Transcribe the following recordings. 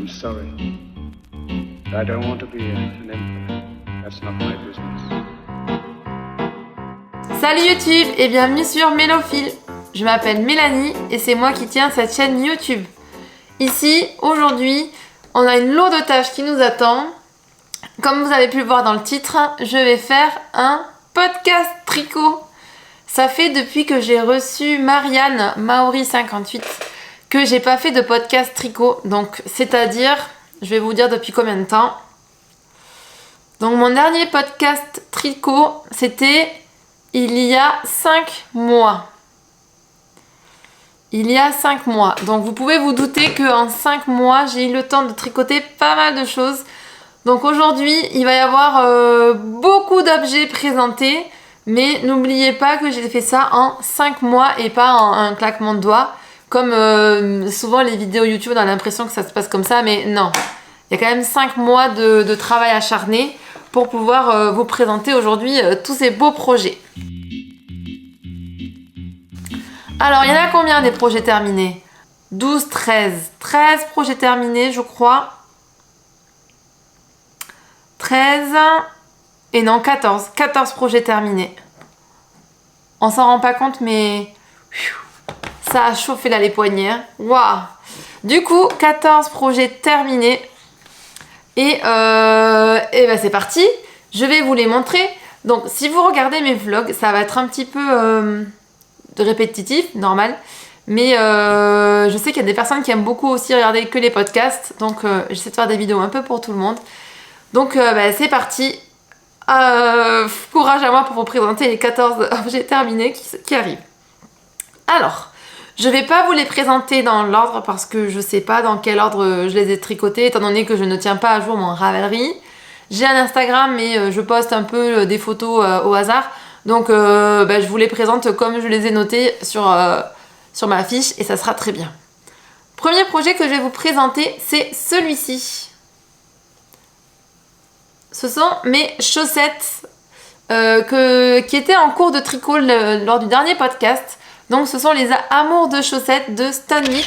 I'm sorry. I don't want to be an emperor. That's not my business. Salut YouTube et bienvenue sur Mélophile. Je m'appelle Mélanie et c'est moi qui tiens cette chaîne YouTube. Ici, aujourd'hui, on a une lourde tâche qui nous attend. Comme vous avez pu le voir dans le titre, je vais faire un podcast tricot. Ça fait depuis que j'ai reçu Marianne Maori58 que j'ai pas fait de podcast tricot. Donc, c'est-à-dire, je vais vous dire depuis combien de temps. Donc, mon dernier podcast tricot, c'était il y a 5 mois. Il y a 5 mois. Donc, vous pouvez vous douter qu'en 5 mois, j'ai eu le temps de tricoter pas mal de choses. Donc, aujourd'hui, il va y avoir beaucoup d'objets présentés. Mais n'oubliez pas que j'ai fait ça en 5 mois et pas en un claquement de doigts. Comme souvent les vidéos YouTube, on a l'impression que ça se passe comme ça. Mais non, il y a quand même 5 mois de travail acharné pour pouvoir vous présenter aujourd'hui tous ces beaux projets. Alors, il y en a combien des projets terminés ? 12, 13. 13 projets terminés, je crois. 13... Et non, 14. 14 projets terminés. On s'en rend pas compte, mais ça a chauffé là les poignets. Waouh! Du coup, 14 projets terminés. Et ben c'est parti. Je vais vous les montrer. Donc, si vous regardez mes vlogs, ça va être un petit peu répétitif, normal. Mais je sais qu'il y a des personnes qui aiment beaucoup aussi regarder que les podcasts. Donc, j'essaie de faire des vidéos un peu pour tout le monde. Donc, ben, c'est parti. Courage à moi pour vous présenter les 14 objets terminés qui arrivent. Alors, je vais pas vous les présenter dans l'ordre parce que je sais pas dans quel ordre je les ai tricotés étant donné que je ne tiens pas à jour mon Ravelry. J'ai un Instagram mais je poste un peu des photos au hasard. Donc je vous les présente comme je les ai notés sur ma fiche et ça sera très bien. Premier projet que je vais vous présenter, c'est celui-ci. Ce sont mes chaussettes qui étaient en cours de tricot lors du dernier podcast. Donc ce sont les amours de chaussettes de Stone Knit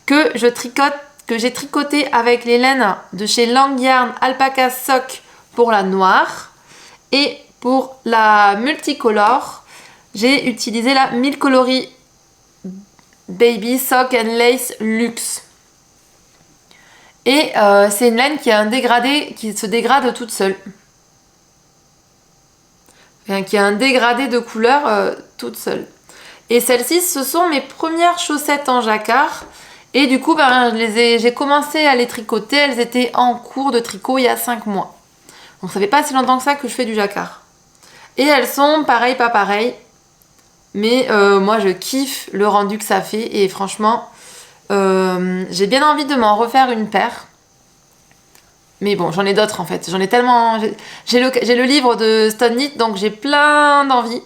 que j'ai tricoté avec les laines de chez Lang Yarn Alpaca Sock pour la noire. Et pour la multicolore, j'ai utilisé la Milk Coloris Baby Sock and Lace Luxe. Et c'est une laine qui a un dégradé qui se dégrade toute seule. Enfin, qui a un dégradé de couleur toute seule. Et celles-ci, ce sont mes premières chaussettes en jacquard. Et du coup, j'ai commencé à les tricoter. Elles étaient en cours de tricot il y a 5 mois. Donc ça fait pas si longtemps que ça que je fais du jacquard. Et elles sont pareil, pas pareil. Mais moi, je kiffe le rendu que ça fait. Et franchement... j'ai bien envie de m'en refaire une paire. Mais bon, j'en ai d'autres en fait. J'en ai tellement... J'ai le livre de Stone Knit, donc j'ai plein d'envies.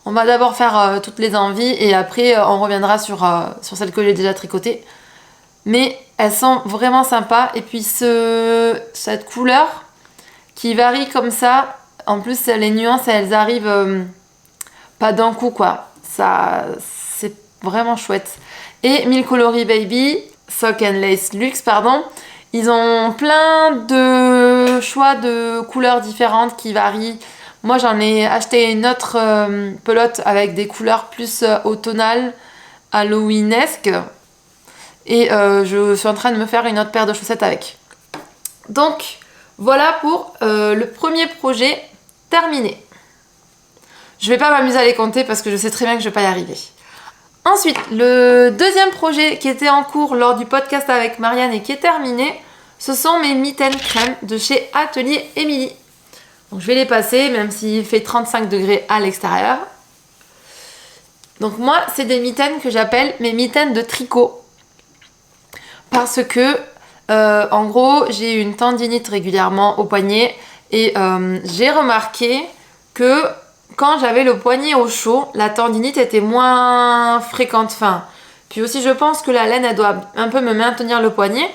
On va d'abord faire toutes les envies et après on reviendra sur celles que j'ai déjà tricotées. Mais elles sont vraiment sympas. Et puis cette couleur qui varie comme ça. En plus, les nuances, elles arrivent pas d'un coup quoi. Ça, c'est vraiment chouette. Et Milk Coloris Baby, Sock and Lace Luxe, pardon. Ils ont plein de choix de couleurs différentes qui varient. Moi, j'en ai acheté une autre pelote avec des couleurs plus automnales, halloweenesques. Et je suis en train de me faire une autre paire de chaussettes avec. Donc, voilà pour le premier projet terminé. Je vais pas m'amuser à les compter parce que je sais très bien que je vais pas y arriver. Ensuite, le deuxième projet qui était en cours lors du podcast avec Marianne et qui est terminé, ce sont mes mitaines crème de chez Atelier Émilie. Donc je vais les passer, même s'il fait 35 degrés à l'extérieur. Donc moi, c'est des mitaines que j'appelle mes mitaines de tricot. Parce que, en gros, j'ai une tendinite régulièrement au poignet et j'ai remarqué que... Quand j'avais le poignet au chaud, la tendinite était moins fréquente. Enfin, puis aussi, je pense que la laine, elle doit un peu me maintenir le poignet.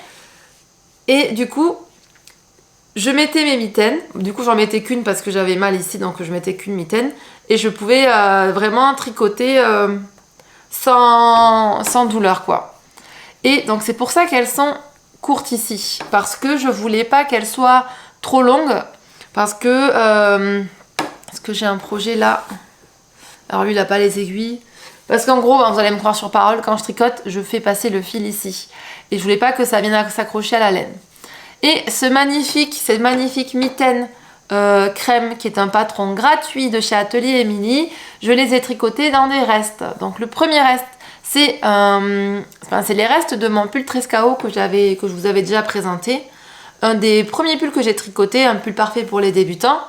Et du coup, je mettais mes mitaines. Du coup, j'en mettais qu'une parce que j'avais mal ici, donc je mettais qu'une mitaine. Et je pouvais vraiment tricoter sans douleur, quoi. Et donc, c'est pour ça qu'elles sont courte ici parce que je voulais pas qu'elle soit trop longue parce que j'ai un projet là. Alors lui il a pas les aiguilles parce qu'en gros vous allez me croire sur parole, quand je tricote je fais passer le fil ici et je voulais pas que ça vienne à s'accrocher à la laine. Et cette magnifique mitaine crème qui est un patron gratuit de chez Atelier Émilie, je les ai tricotés dans des restes. Donc le premier reste c'est les restes de mon pull Trescao que je vous avais déjà présenté. Un des premiers pulls que j'ai tricoté, un pull parfait pour les débutants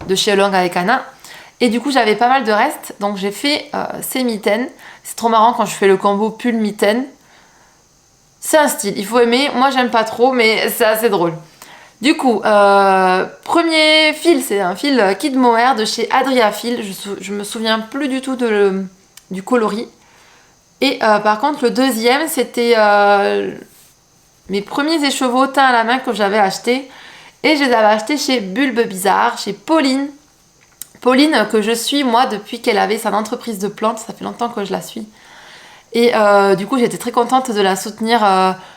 de chez Long avec Anna. Et du coup j'avais pas mal de restes, donc j'ai fait ces mitaines. C'est trop marrant quand je fais le combo pull mitaine. C'est un style, il faut aimer. Moi j'aime pas trop, mais c'est assez drôle. Du coup, premier fil, c'est un fil Kid Mohair de chez Adria Fil. Je me souviens plus du tout du coloris. Et par contre, le deuxième, c'était mes premiers écheveaux teints à la main que j'avais achetés. Et je les avais achetés chez Bulbe Bizarre, chez Pauline. Pauline, que je suis moi depuis qu'elle avait son entreprise de plantes, ça fait longtemps que je la suis. Et du coup j'étais très contente de la soutenir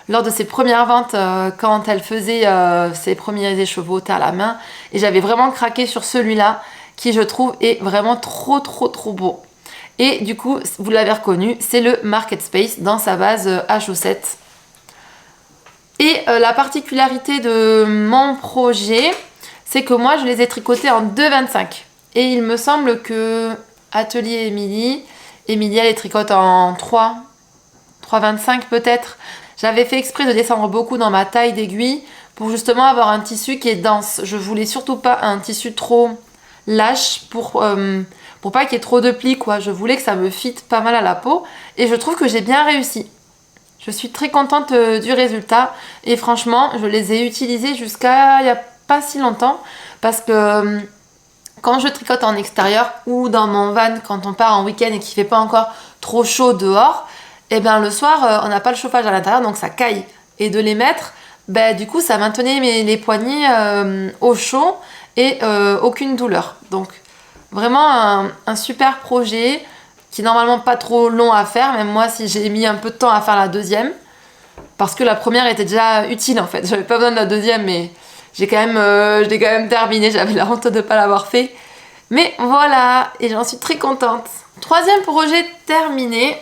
lors de ses premières ventes quand elle faisait ses premiers écheveaux à la main. Et j'avais vraiment craqué sur celui-là qui je trouve est vraiment trop beau. Et du coup vous l'avez reconnu, c'est le Market Space dans sa base à chaussettes. Et la particularité de mon projet, c'est que moi je les ai tricotés en 2,25. Et il me semble que Atelier Émilie, elle les tricote en 3,25 peut-être. J'avais fait exprès de descendre beaucoup dans ma taille d'aiguille pour justement avoir un tissu qui est dense. Je voulais surtout pas un tissu trop lâche pour pas qu'il y ait trop de plis, quoi. Je voulais que ça me fitte pas mal à la peau et je trouve que j'ai bien réussi. Je suis très contente du résultat et franchement, je les ai utilisés jusqu'à il n'y a pas si longtemps parce que quand je tricote en extérieur ou dans mon van quand on part en week-end et qu'il fait pas encore trop chaud dehors, et bien le soir on n'a pas le chauffage à l'intérieur donc ça caille. Et de les mettre, du coup ça maintenait les poignets au chaud et aucune douleur. Donc vraiment un super projet qui est normalement pas trop long à faire, même moi si j'ai mis un peu de temps à faire la deuxième parce que la première était déjà utile en fait. J'avais pas besoin de la deuxième mais je l'ai quand même terminé, j'avais la honte de ne pas l'avoir fait. Mais voilà, et j'en suis très contente. Troisième projet terminé,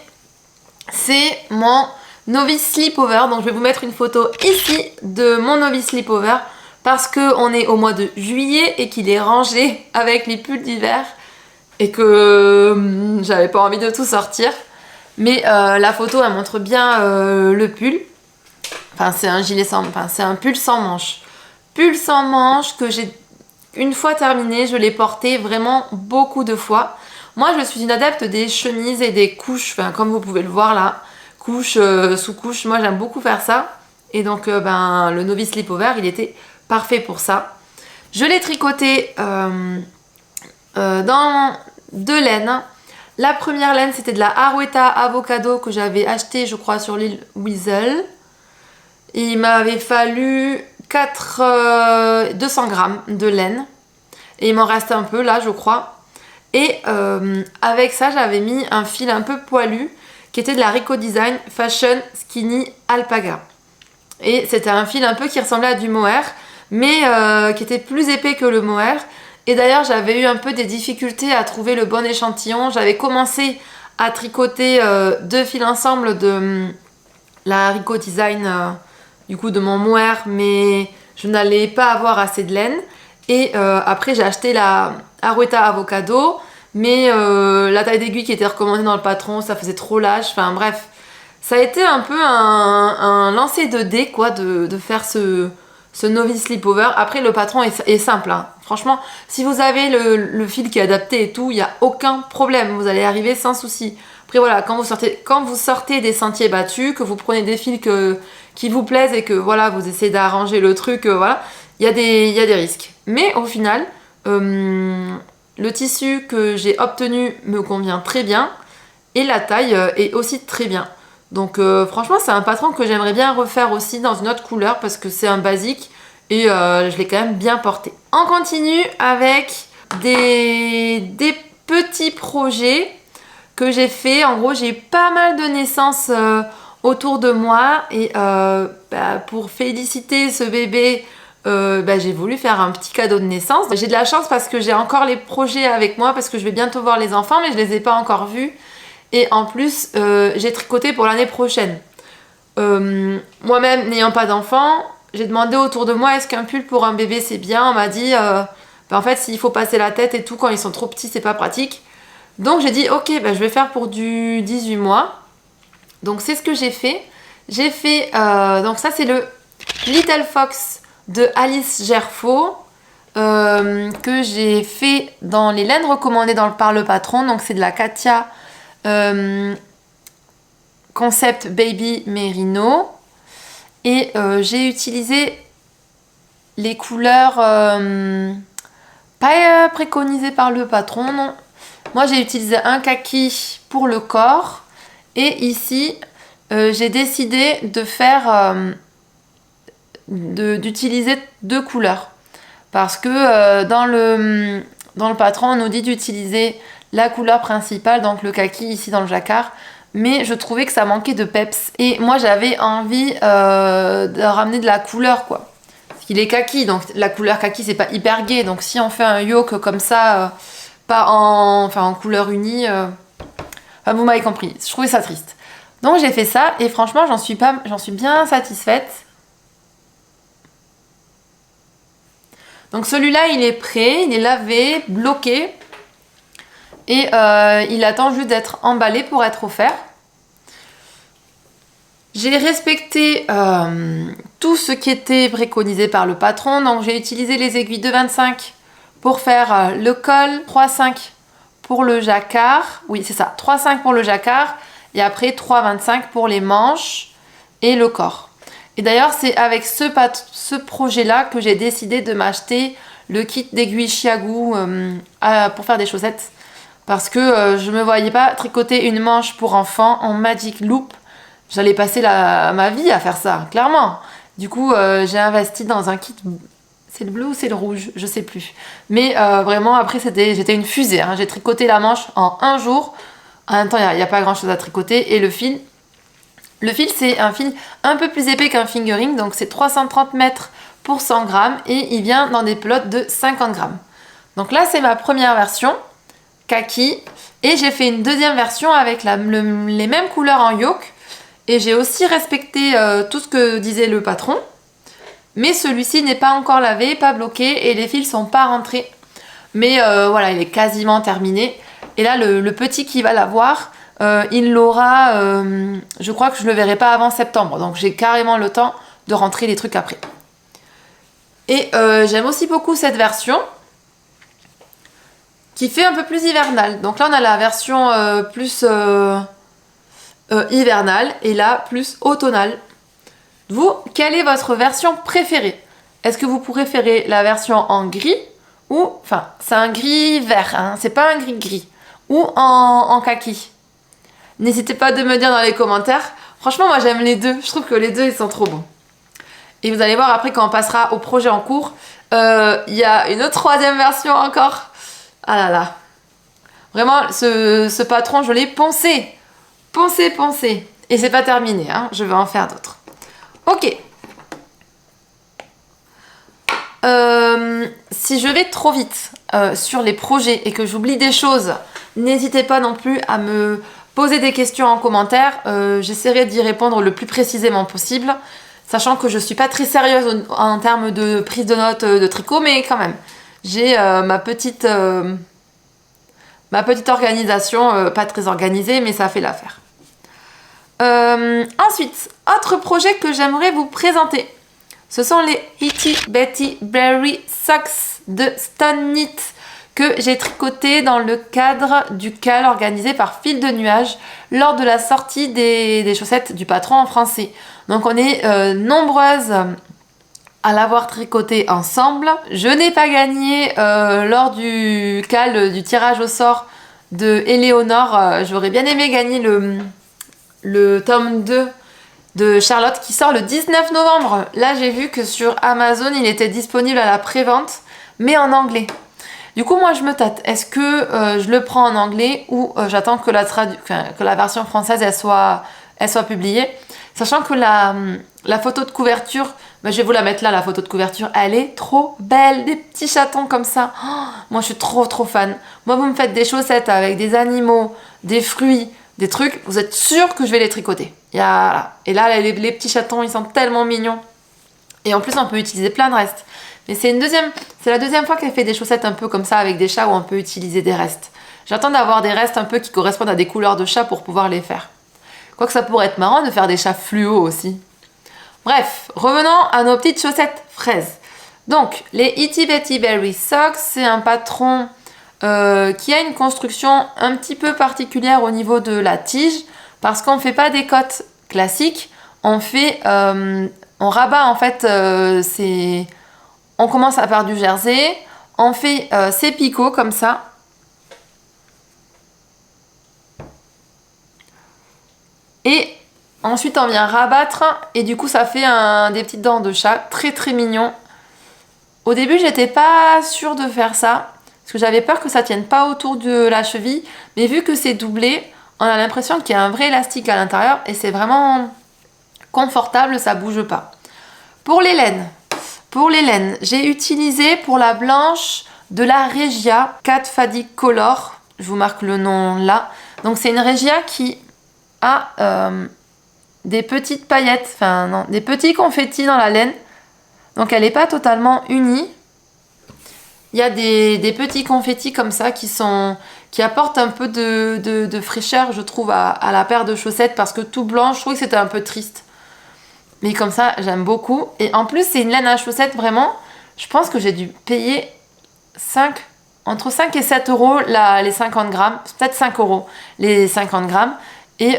c'est mon Novice Sleepover. Donc je vais vous mettre une photo ici de mon Novice Sleepover parce qu'on est au mois de juillet et qu'il est rangé avec les pulls d'hiver et que j'avais pas envie de tout sortir. Mais la photo elle montre bien le pull. Enfin c'est un pull sans manches. Pull sans manches que j'ai une fois terminé, je l'ai porté vraiment beaucoup de fois. Moi je suis une adepte des chemises et des couches, enfin comme vous pouvez le voir là, couche sous couche, moi j'aime beaucoup faire ça. Et donc le Novice Sleepover il était parfait pour ça. Je l'ai tricoté dans deux laines. La première laine c'était de la Arouetta Avocado que j'avais acheté je crois sur l'île Weasel. Il m'avait fallu 200 grammes de laine et il m'en reste un peu là je crois et avec ça j'avais mis un fil un peu poilu qui était de la Rico Design Fashion Skinny Alpaga et c'était un fil un peu qui ressemblait à du mohair mais qui était plus épais que le mohair et d'ailleurs j'avais eu un peu des difficultés à trouver le bon échantillon. J'avais commencé à tricoter deux fils ensemble de la Rico Design du coup de mon mohair mais je n'allais pas avoir assez de laine et après j'ai acheté la Arouetta Avocado mais la taille d'aiguille qui était recommandée dans le patron ça faisait trop lâche, enfin bref ça a été un peu un lancer de dés quoi de faire ce Novice Sleepover. Après le patron est simple hein. Franchement si vous avez le fil qui est adapté et tout il n'y a aucun problème, vous allez arriver sans souci. Après voilà quand vous sortez des sentiers battus, que vous prenez des fils qui vous plaisent et que voilà vous essayez d'arranger le truc, voilà, il y a des risques. Mais au final, le tissu que j'ai obtenu me convient très bien et la taille est aussi très bien. Donc franchement c'est un patron que j'aimerais bien refaire aussi dans une autre couleur parce que c'est un basique et je l'ai quand même bien porté. On continue avec des petits projets que j'ai fait. En gros j'ai eu pas mal de naissances autour de moi. Et pour féliciter ce bébé, j'ai voulu faire un petit cadeau de naissance. J'ai de la chance parce que j'ai encore les projets avec moi, parce que je vais bientôt voir les enfants, mais je les ai pas encore vus. Et en plus, j'ai tricoté pour l'année prochaine. Moi-même, n'ayant pas d'enfants, j'ai demandé autour de moi, est-ce qu'un pull pour un bébé c'est bien? On m'a dit, en fait, s'il faut passer la tête et tout, quand ils sont trop petits, c'est pas pratique. Donc j'ai dit, ok, je vais faire pour du 18 mois. Donc c'est ce que j'ai fait. J'ai fait, donc ça c'est le Little Fox de Alice Gerfaux, que j'ai fait dans les laines recommandées par le patron. Donc c'est de la Katia Concept Baby Merino. Et j'ai utilisé les couleurs pas préconisées par le patron, non. Moi j'ai utilisé un kaki pour le corps. Et ici, j'ai décidé de faire... d'utiliser 2 couleurs. Parce que dans le patron, on nous dit d'utiliser la couleur principale, donc le kaki ici dans le jacquard. Mais je trouvais que ça manquait de peps. Et moi, j'avais envie de ramener de la couleur, quoi. Parce qu'il est kaki, donc la couleur kaki, c'est pas hyper gai. Donc si on fait un yoke comme ça, pas en couleur unie... vous m'avez compris, je trouvais ça triste. Donc j'ai fait ça, et franchement, j'en suis bien satisfaite. Donc celui-là, il est prêt, il est lavé, bloqué. Et il attend juste d'être emballé pour être offert. J'ai respecté tout ce qui était préconisé par le patron. Donc j'ai utilisé les aiguilles de 25 pour faire le col, 3,5 pour le jacquard. Oui, c'est ça, 3,5 pour le jacquard. Et après 3,25 pour les manches et le corps. Et d'ailleurs, c'est avec ce projet-là que j'ai décidé de m'acheter le kit d'aiguilles Chiagu pour faire des chaussettes. Parce que je me voyais pas tricoter une manche pour enfant en Magic Loop. J'allais passer ma vie à faire ça, clairement. Du coup, j'ai investi dans un kit. C'est le bleu ou c'est le rouge? Je sais plus. Mais vraiment, après, j'étais une fusée. Hein. J'ai tricoté la manche en un jour. En même temps, il n'y a pas grand chose à tricoter. Et le fil, c'est un fil un peu plus épais qu'un fingering. Donc, c'est 330 mètres pour 100 grammes. Et il vient dans des pelotes de 50 grammes. Donc là, c'est ma première version. Kaki, et j'ai fait une deuxième version avec les mêmes couleurs en yoke, et j'ai aussi respecté tout ce que disait le patron, mais celui-ci n'est pas encore lavé, pas bloqué, et les fils sont pas rentrés, mais voilà, il est quasiment terminé. Et là, le petit qui va l'avoir, il l'aura, je crois que je le verrai pas avant septembre, donc j'ai carrément le temps de rentrer les trucs après. Et j'aime aussi beaucoup cette version qui fait un peu plus hivernale. Donc là, on a la version plus hivernale et là, plus automnale. Vous, quelle est votre version préférée? Est-ce que vous préférez la version en gris ou... Enfin, c'est un gris vert, hein, c'est pas un gris-gris. Ou en kaki? N'hésitez pas de me dire dans les commentaires. Franchement, moi, j'aime les deux. Je trouve que les deux, ils sont trop bons. Et vous allez voir, après, quand on passera au projet en cours, il y a une troisième version encore. Ah là là. Vraiment, ce patron, je l'ai poncé. Poncé. Et c'est pas terminé, hein. Je vais en faire d'autres. Ok. Si je vais trop vite sur les projets et que j'oublie des choses, n'hésitez pas non plus à me poser des questions en commentaire. J'essaierai d'y répondre le plus précisément possible, sachant que je suis pas très sérieuse en termes de prise de notes de tricot, mais quand même. J'ai ma petite organisation, pas très organisée, mais ça fait l'affaire. Ensuite, autre projet que j'aimerais vous présenter. Ce sont les Itty Betty Berry Socks de Stone Knit que j'ai tricoté dans le cadre du CAL organisé par Fil de Nuage lors de la sortie des chaussettes du patron en français. Donc on est nombreuses à l'avoir tricoté ensemble. Je n'ai pas gagné lors du CAL du tirage au sort de Éléonore. J'aurais bien aimé gagner le tome 2 de Charlotte qui sort le 19 novembre. Là, j'ai vu que sur Amazon, il était disponible à la prévente, mais en anglais. Du coup, moi, je me tâte. Est-ce que je le prends en anglais ou j'attends que la version française elle soit publiée? Sachant que la photo de couverture, je vais vous la mettre là, la photo de couverture, elle est trop belle, des petits chatons comme ça. Oh, moi je suis trop fan. Moi vous me faites des chaussettes avec des animaux, des fruits, des trucs, vous êtes sûr que je vais les tricoter. Et là les petits chatons, ils sont tellement mignons. Et en plus on peut utiliser plein de restes. Mais c'est la deuxième fois qu'elle fait des chaussettes un peu comme ça avec des chats où on peut utiliser des restes. J'attends d'avoir des restes un peu qui correspondent à des couleurs de chat pour pouvoir les faire. Quoique ça pourrait être marrant de faire des chats fluo aussi. Bref, revenons à nos petites chaussettes fraises. Donc, les Itty Bitty Berry Socks, c'est un patron qui a une construction un petit peu particulière au niveau de la tige, parce qu'on ne fait pas des cottes classiques, on rabat en fait, on commence à faire du jersey, on fait ses picots comme ça. Et ensuite on vient rabattre et du coup ça fait des petites dents de chat très mignon. Au début j'étais pas sûre de faire ça parce que j'avais peur que ça tienne pas autour de la cheville, mais vu que c'est doublé, on a l'impression qu'il y a un vrai élastique à l'intérieur et c'est vraiment confortable, ça bouge pas. Pour les laines, j'ai utilisé pour la blanche de la Regia Cat Faddy Color, je vous marque le nom là. Donc c'est une Regia qui a des petites paillettes, des petits confettis dans la laine. Donc elle n'est pas totalement unie. Il y a des petits confettis comme ça qui apportent un peu de fraîcheur, je trouve, à la paire de chaussettes parce que tout blanc, je trouve que c'était un peu triste. Mais comme ça, j'aime beaucoup. Et en plus, c'est une laine à chaussettes, vraiment. Je pense que j'ai dû payer entre 5 et 7 euros les 50 grammes. Peut-être 5 euros les 50 grammes. Et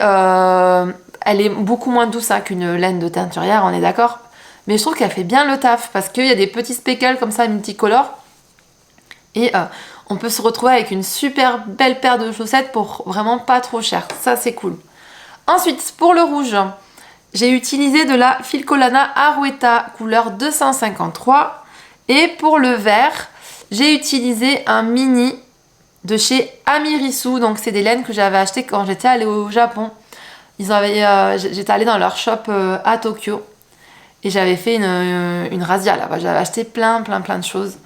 elle est beaucoup moins douce qu'une laine de teinturière, on est d'accord. Mais je trouve qu'elle fait bien le taf parce qu'il y a des petits speckles comme ça, multicolores. Et on peut se retrouver avec une super belle paire de chaussettes pour vraiment pas trop cher. Ça, c'est cool. Ensuite, pour le rouge, j'ai utilisé de la Filcolana Arouetta couleur 253. Et pour le vert, j'ai utilisé un mini de chez Amirisu. Donc, c'est des laines que j'avais achetées quand j'étais allée au Japon. J'étais allée dans leur shop à Tokyo. Et j'avais fait une razzia là-bas. J'avais acheté plein de choses.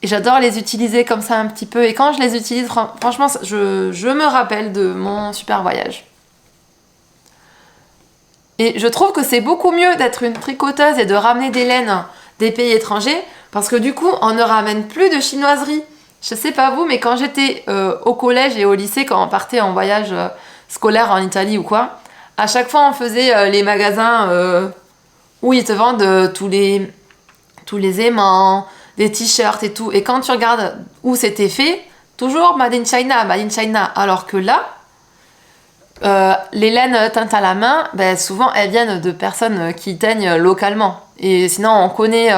Et j'adore les utiliser comme ça un petit peu. Et quand je les utilise, franchement, je me rappelle de mon super voyage. Et je trouve que c'est beaucoup mieux d'être une tricoteuse et de ramener des laines des pays étrangers. Parce que du coup, on ne ramène plus de chinoiserie. Je sais pas vous, mais quand j'étais au collège et au lycée, quand on partait en voyage scolaire en Italie ou quoi, à chaque fois on faisait les magasins où ils te vendent tous les aimants, des t-shirts et tout. Et quand tu regardes où c'était fait, toujours Made in China, Made in China. Alors que là, les laines teintes à la main, souvent elles viennent de personnes qui teignent localement. Et sinon on connaît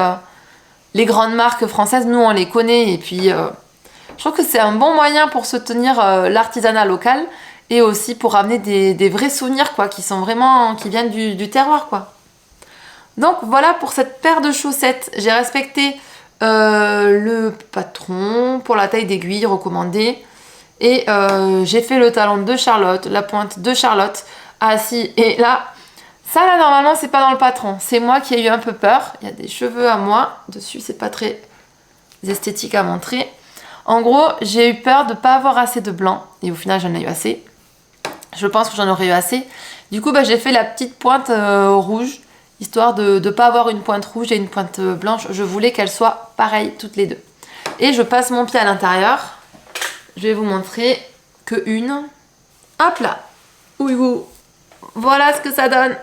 les grandes marques françaises, nous on les connaît. Et puis je trouve que c'est un bon moyen pour soutenir l'artisanat local et aussi pour ramener des vrais souvenirs quoi, qui viennent du terroir quoi. Donc voilà pour cette paire de chaussettes. J'ai respecté le patron pour la taille d'aiguille recommandée. Et j'ai fait le talon de Charlotte, la pointe de Charlotte. Ah si, et là, ça là normalement c'est pas dans le patron. C'est moi qui ai eu un peu peur. Il y a des cheveux à moi dessus, c'est pas très esthétique à montrer. En gros, j'ai eu peur de pas avoir assez de blanc. Et au final, j'en ai eu assez. Je pense que j'en aurais eu assez. Du coup, j'ai fait la petite pointe rouge. Histoire de ne pas avoir une pointe rouge et une pointe blanche. Je voulais qu'elles soient pareilles toutes les deux. Et je passe mon pied à l'intérieur. Je vais vous montrer que une. Hop là. Ouïou. Voilà ce que ça donne.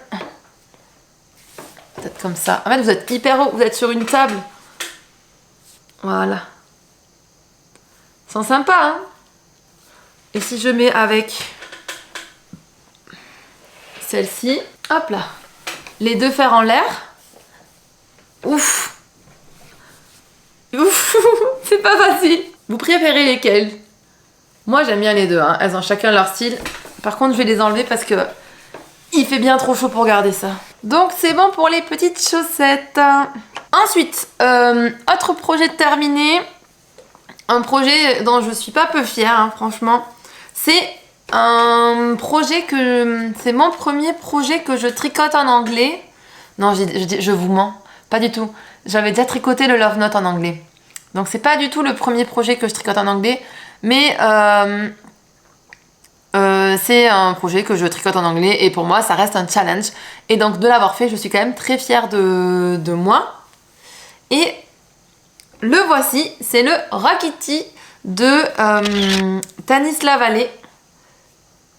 Peut-être comme ça. En fait, vous êtes hyper haut. Vous êtes sur une table. Voilà. Ils sont sympas, hein. Et si je mets avec celle-ci. Hop là. Les deux fers en l'air. Ouf. Ouf. C'est pas facile. Vous préférez lesquels? Moi j'aime bien les deux, hein. Elles ont chacun leur style. Par contre je vais les enlever parce que il fait bien trop chaud pour garder ça. Donc c'est bon pour les petites chaussettes. Ensuite, autre projet terminé. Un projet dont je suis pas peu fière, hein, franchement. C'est un projet que... C'est mon premier projet que je tricote en anglais. Non, je vous mens. Pas du tout. J'avais déjà tricoté le Love Note en anglais. Donc c'est pas du tout le premier projet que je tricote en anglais. Mais c'est un projet que je tricote en anglais. Et pour moi, ça reste un challenge. Et donc de l'avoir fait, je suis quand même très fière de moi. Et le voici. C'est le Rokity de Tanis Lavallée.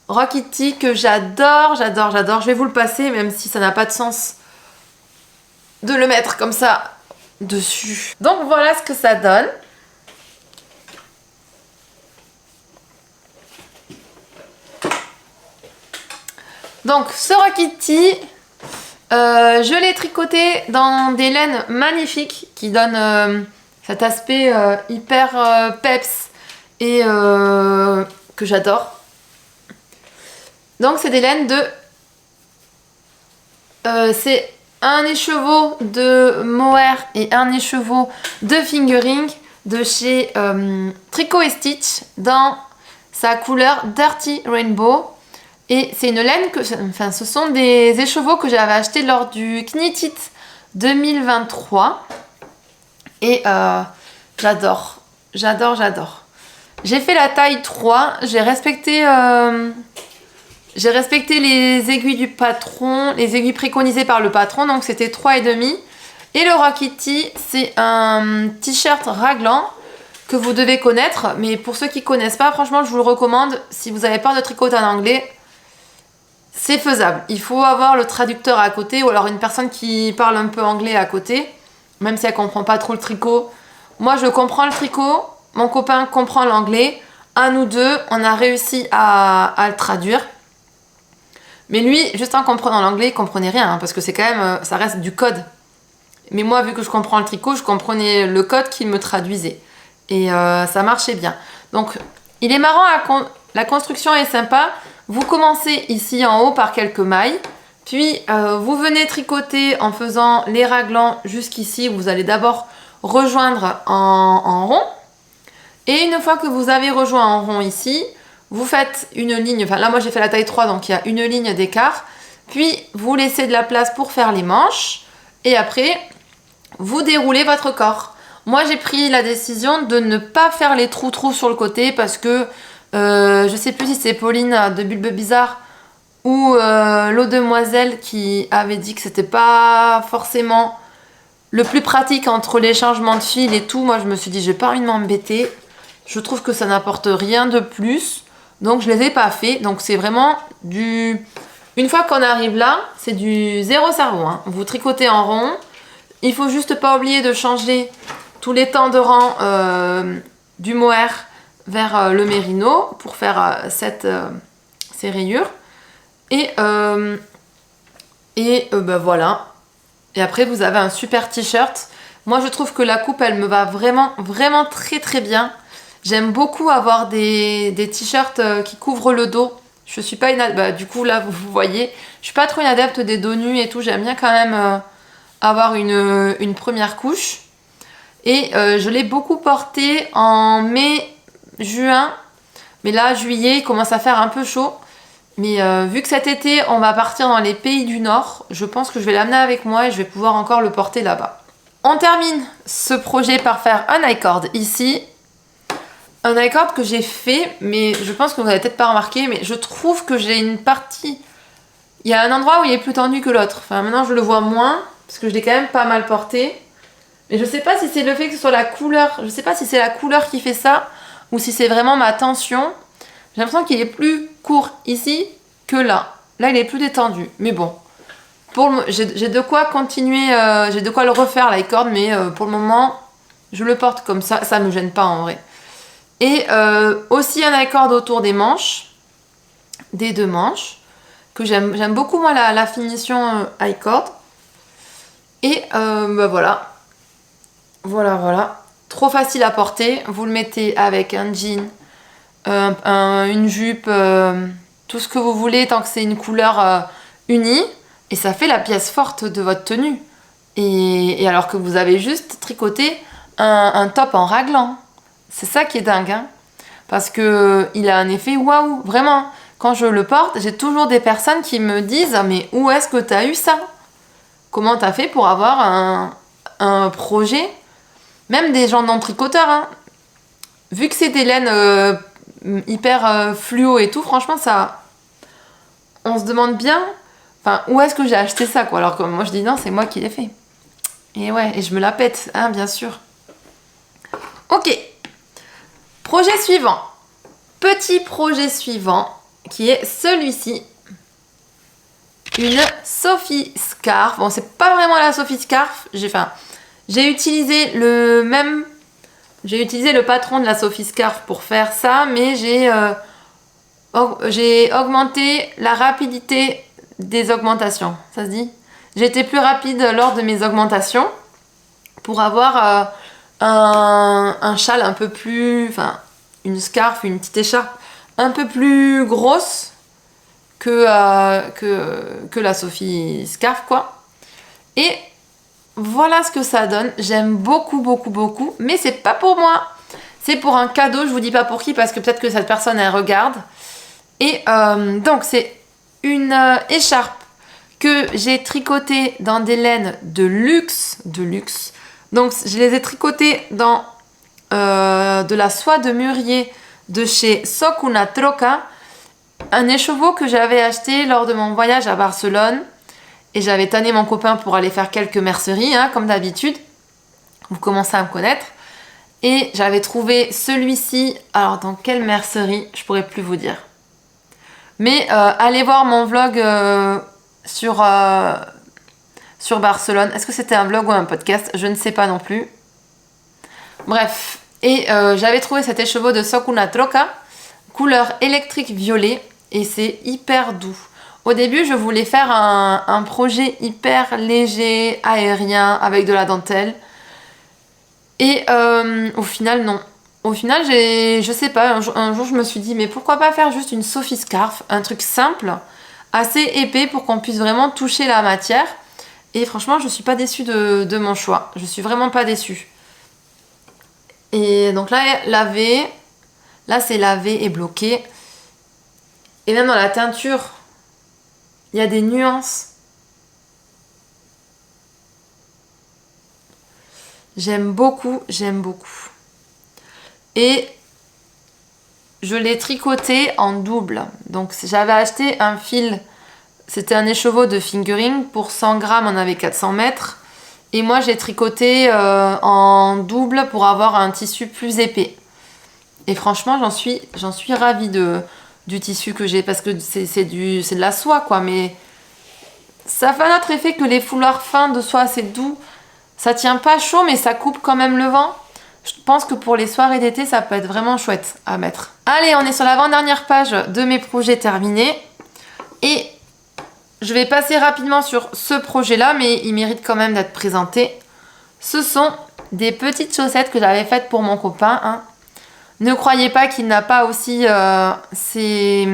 Rokity que j'adore. Je vais vous le passer, même si ça n'a pas de sens de le mettre comme ça dessus. Donc voilà ce que ça donne. Donc ce Rokity, je l'ai tricoté dans des laines magnifiques qui donnent cet aspect hyper peps et que j'adore. Donc c'est des laines de... c'est un écheveau de mohair et un écheveau de fingering de chez Tricot et Stitch dans sa couleur Dirty Rainbow. Et c'est une laine que... Enfin, ce sont des écheveaux que j'avais achetés lors du Knit It 2023. Et j'adore. J'ai fait la taille 3. J'ai respecté les aiguilles du patron, les aiguilles préconisées par le patron, donc c'était 3,5. Et le Rokity, c'est un t-shirt raglan que vous devez connaître, mais pour ceux qui ne connaissent pas, franchement, je vous le recommande. Si vous avez peur de tricoter en anglais, c'est faisable. Il faut avoir le traducteur à côté, ou alors une personne qui parle un peu anglais à côté, même si elle ne comprend pas trop le tricot. Moi, je comprends le tricot, mon copain comprend l'anglais. À nous deux, on a réussi à le traduire. Mais lui, juste en comprenant l'anglais, il comprenait rien, hein, parce que c'est quand même, ça reste du code. Mais moi, vu que je comprends le tricot, je comprenais le code qu'il me traduisait. Et ça marchait bien. Donc, il est marrant, la construction est sympa. Vous commencez ici en haut par quelques mailles. Puis, vous venez tricoter en faisant les raglans jusqu'ici. Vous allez d'abord rejoindre en rond. Et une fois que vous avez rejoint en rond ici, vous faites une ligne, enfin là moi j'ai fait la taille 3 donc il y a une ligne d'écart, puis vous laissez de la place pour faire les manches et après vous déroulez votre corps. Moi j'ai pris la décision de ne pas faire les trous sur le côté parce que je sais plus si c'est Pauline de Bulbe Bizarre ou l'eau demoiselle qui avait dit que c'était pas forcément le plus pratique entre les changements de fil et tout. Moi je me suis dit j'ai pas envie de m'embêter, je trouve que ça n'apporte rien de plus. Donc je ne les ai pas fait. Donc c'est vraiment du... Une fois qu'on arrive là, c'est du zéro cerveau. Hein. Vous tricotez en rond. Il faut juste pas oublier de changer tous les temps de rang du mohair vers le mérino pour faire ces rayures. Et ben voilà. Et après vous avez un super t-shirt. Moi je trouve que la coupe elle me va vraiment très bien. J'aime beaucoup avoir des t-shirts qui couvrent le dos. Je suis pas du coup là vous voyez, je suis pas trop une adepte des dos nus et tout. J'aime bien quand même avoir une première couche. Et je l'ai beaucoup porté en mai, juin. Mais là juillet il commence à faire un peu chaud. Mais vu que cet été on va partir dans les pays du Nord, je pense que je vais l'amener avec moi et je vais pouvoir encore le porter là-bas. On termine ce projet par faire un I-cord ici. Un I-cord que j'ai fait, mais je pense que vous n'avez peut-être pas remarqué, mais je trouve que j'ai une partie... Il y a un endroit où il est plus tendu que l'autre. Enfin, maintenant, je le vois moins, parce que je l'ai quand même pas mal porté. Mais je sais pas si c'est le fait que ce soit la couleur... Je sais pas si c'est la couleur qui fait ça, ou si c'est vraiment ma tension. J'ai l'impression qu'il est plus court ici que là. Là, il est plus détendu. Mais bon, j'ai de quoi continuer, j'ai de quoi le refaire, l'I-cord, mais pour le moment, je le porte comme ça. Ça me gêne pas, en vrai. Et aussi un I-cord autour des manches, des deux manches, que j'aime beaucoup moi la finition I-cord. Et bah voilà, trop facile à porter. Vous le mettez avec un jean, une jupe, tout ce que vous voulez tant que c'est une couleur unie, et ça fait la pièce forte de votre tenue. Et alors que vous avez juste tricoté un top en raglan. C'est ça qui est dingue, hein, parce que il a un effet waouh, vraiment. quand je le porte, j'ai toujours des personnes qui me disent « Mais où est-ce que tu as eu ça ? Comment tu as fait pour avoir un projet ?» Même des gens non-tricoteurs, hein. Vu que c'est des laines hyper fluo et tout, franchement, ça... On se demande bien... Enfin, où est-ce que j'ai acheté ça, quoi. Alors que moi, je dis non, c'est moi qui l'ai fait. Et ouais, et je me la pète, hein, bien sûr. Ok. Projet suivant. Petit projet suivant, qui est celui-ci. Une Sophie Scarf. Bon, c'est pas vraiment la Sophie Scarf. J'ai utilisé J'ai utilisé le patron de la Sophie Scarf pour faire ça, mais j'ai augmenté la rapidité des augmentations. Ça se dit ? J'ai été plus rapide lors de mes augmentations pour avoir un châle un peu plus... Enfin, une scarf, une petite écharpe un peu plus grosse que la Sophie Scarf, quoi. Et voilà ce que ça donne. J'aime beaucoup, beaucoup, beaucoup. Mais c'est pas pour moi. C'est pour un cadeau. Je vous dis pas pour qui parce que peut-être que cette personne, elle regarde. Et donc, c'est une écharpe que j'ai tricotée dans des laines de luxe. Donc, je les ai tricotées dans de la soie de mûrier de chez Soc Una Troca. Un écheveau que j'avais acheté lors de mon voyage à Barcelone. Et j'avais tanné mon copain pour aller faire quelques merceries, hein, comme d'habitude. Vous commencez à me connaître. Et j'avais trouvé celui-ci. Alors, dans quelle mercerie ? Je pourrais plus vous dire. Mais allez voir mon vlog sur Barcelone. Est-ce que c'était un vlog ou un podcast ? Je ne sais pas non plus. Bref. Et j'avais trouvé cet écheveau de Soc Una Troca, couleur électrique violet. Et c'est hyper doux. Au début, je voulais faire un projet hyper léger, aérien, avec de la dentelle. Et au final, non. Au final, je sais pas, un jour, je me suis dit, mais pourquoi pas faire juste une Sophie Scarf, un truc simple, assez épais pour qu'on puisse vraiment toucher la matière. Et franchement, je suis pas déçue de mon choix. Je suis vraiment pas déçue. Et donc là, c'est lavé et bloqué. Et même dans la teinture, il y a des nuances. J'aime beaucoup. Et je l'ai tricoté en double. Donc j'avais acheté un fil, c'était un écheveau de fingering. Pour 100 grammes, on avait 400 mètres. Et moi, j'ai tricoté en double pour avoir un tissu plus épais. Et franchement, j'en suis ravie du tissu que j'ai, parce que c'est de la soie, quoi. Mais ça fait un autre effet que les foulards fins de soie, c'est doux. Ça tient pas chaud, mais ça coupe quand même le vent. Je pense que pour les soirées d'été, ça peut être vraiment chouette à mettre. Allez, on est sur l'avant-dernière page de mes projets terminés. Et je vais passer rapidement sur ce projet-là, mais il mérite quand même d'être présenté. Ce sont des petites chaussettes que j'avais faites pour mon copain. Hein. Ne croyez pas qu'il n'a pas aussi ces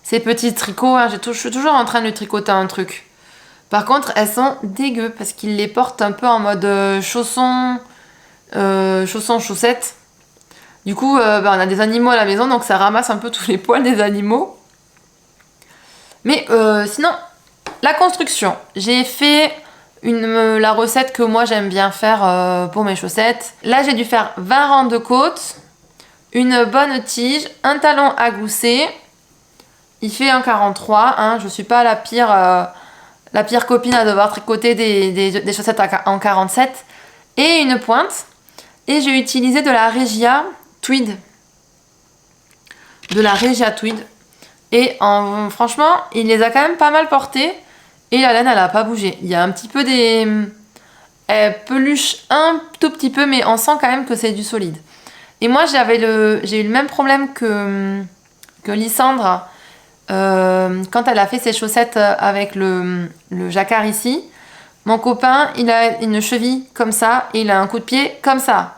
petits tricots. Hein. Je suis toujours en train de tricoter un truc. Par contre, elles sont dégueu parce qu'il les porte un peu en mode chaussettes. Du coup, on a des animaux à la maison, donc ça ramasse un peu tous les poils des animaux. Mais sinon, la construction. J'ai fait la recette que moi j'aime bien faire pour mes chaussettes. Là, j'ai dû faire 20 rangs de côtes, une bonne tige, un talon à gousset. Il fait 1,43. Hein, je suis pas la pire copine à devoir tricoter des chaussettes en 47. Et une pointe. Et j'ai utilisé de la Regia Tweed. Et franchement, il les a quand même pas mal portés. Et la laine, elle a pas bougé. Il y a un petit peu elle peluche un tout petit peu, mais on sent quand même que c'est du solide. Et moi, j'ai eu le même problème que Lysandre quand elle a fait ses chaussettes avec le jacquard ici. Mon copain, il a une cheville comme ça et il a un coup de pied comme ça.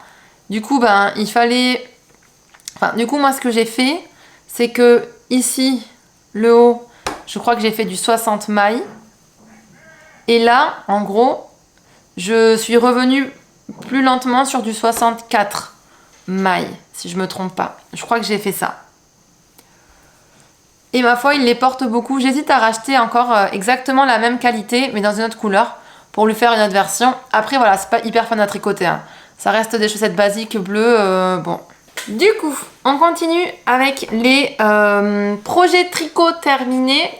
Du coup, il fallait... du coup, moi, ce que j'ai fait, c'est que ici, le haut, je crois que j'ai fait du 60 mailles. Et là, en gros, je suis revenue plus lentement sur du 64 mailles, si je me trompe pas. Je crois que j'ai fait ça. Et ma foi, il les porte beaucoup. J'hésite à racheter encore exactement la même qualité, mais dans une autre couleur, pour lui faire une autre version. Après, voilà, c'est pas hyper fun à tricoter, hein. Ça reste des chaussettes basiques bleues, bon. Du coup, on continue avec les projets tricot terminés.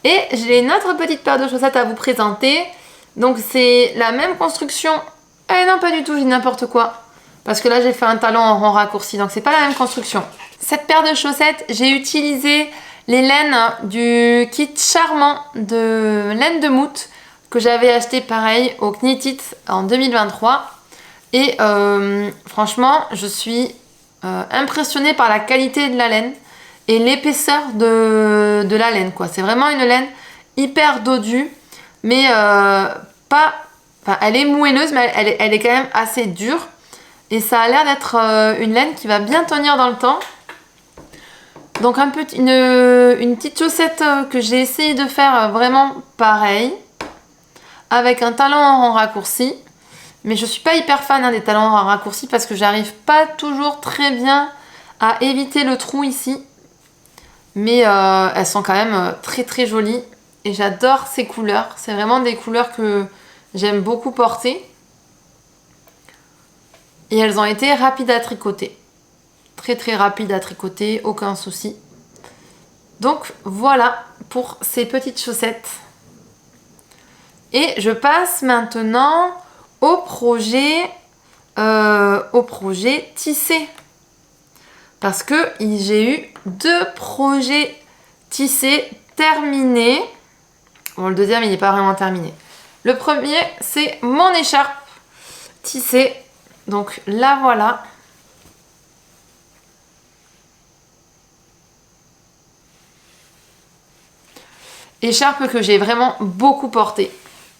Et j'ai une autre petite paire de chaussettes à vous présenter. Donc c'est la même construction. Eh non, pas du tout, j'ai n'importe quoi. Parce que là, j'ai fait un talon en rond raccourci, donc c'est pas la même construction. Cette paire de chaussettes, j'ai utilisé les laines du kit charmant de laine de moute que j'avais acheté pareil au Knit It en 2023. Et franchement, je suis impressionnée par la qualité de la laine et l'épaisseur de la laine, quoi. C'est vraiment une laine hyper dodue, mais pas... Enfin, elle est moelleuse, mais elle est quand même assez dure. Et ça a l'air d'être une laine qui va bien tenir dans le temps. Donc une petite chaussette que j'ai essayé de faire vraiment pareil, avec un talon en rond raccourci. Mais je suis pas hyper fan des talons en raccourci parce que j'arrive pas toujours très bien à éviter le trou ici. Mais elles sont quand même très très jolies. Et j'adore ces couleurs. C'est vraiment des couleurs que j'aime beaucoup porter. Et elles ont été rapides à tricoter. Très très rapides à tricoter, aucun souci. Donc voilà pour ces petites chaussettes. Et je passe maintenant au projet tissé. Parce que j'ai eu 2 projets tissés terminés. Bon, le deuxième, il n'est pas vraiment terminé. Le premier, c'est mon écharpe tissée. Donc là, voilà. Écharpe que j'ai vraiment beaucoup portée.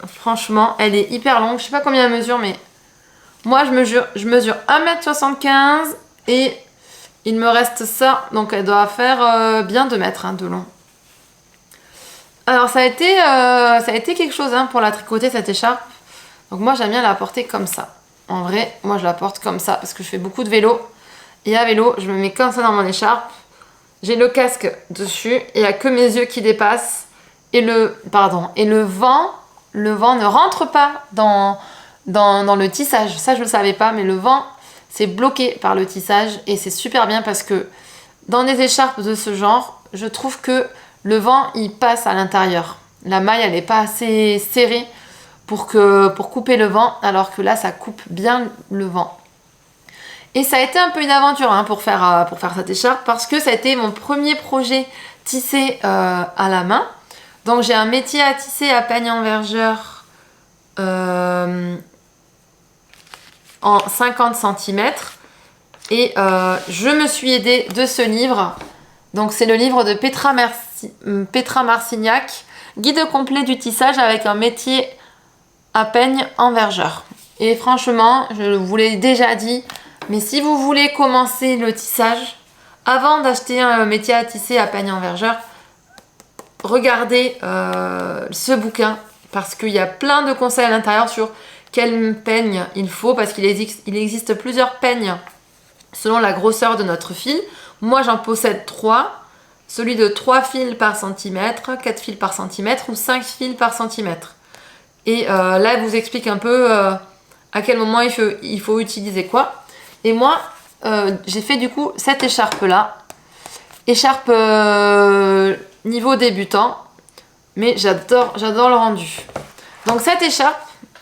Franchement, elle est hyper longue. Je sais pas combien elle mesure, mais moi, je mesure 1m75 et il me reste ça. Donc, elle doit faire bien 2 mètres de long. Alors, ça a été quelque chose pour la tricoter, cette écharpe. Donc, moi, j'aime bien la porter comme ça. En vrai, moi, je la porte comme ça parce que je fais beaucoup de vélo. Et à vélo, je me mets comme ça dans mon écharpe. J'ai le casque dessus. Il n'y a que mes yeux qui dépassent. Et le vent ne rentre pas dans le tissage. Ça, je ne le savais pas, mais le vent, c'est bloqué par le tissage. Et c'est super bien parce que dans des écharpes de ce genre, je trouve que le vent, il passe à l'intérieur. La maille, elle n'est pas assez serrée pour couper le vent, alors que là, ça coupe bien le vent. Et ça a été un peu une aventure pour faire cette écharpe, parce que ça a été mon premier projet tissé à la main. Donc j'ai un métier à tisser à peigne envergeur en 50 cm. Et je me suis aidée de ce livre. Donc c'est le livre de Petra Marcignac, guide complet du tissage avec un métier à peigne envergeur. Et franchement, je vous l'ai déjà dit, mais si vous voulez commencer le tissage, avant d'acheter un métier à tisser à peigne envergeur, regardez ce bouquin parce qu'il y a plein de conseils à l'intérieur sur quel peigne il faut, parce qu'il existe plusieurs peignes selon la grosseur de notre fil. Moi, j'en possède 3. Celui de 3 fils par centimètre, 4 fils par centimètre ou 5 fils par centimètre. Et là, elle vous explique un peu à quel moment il faut utiliser quoi. Et moi, j'ai fait du coup cette écharpe-là. Écharpe niveau débutant. Mais j'adore le rendu. Donc cette écharpe,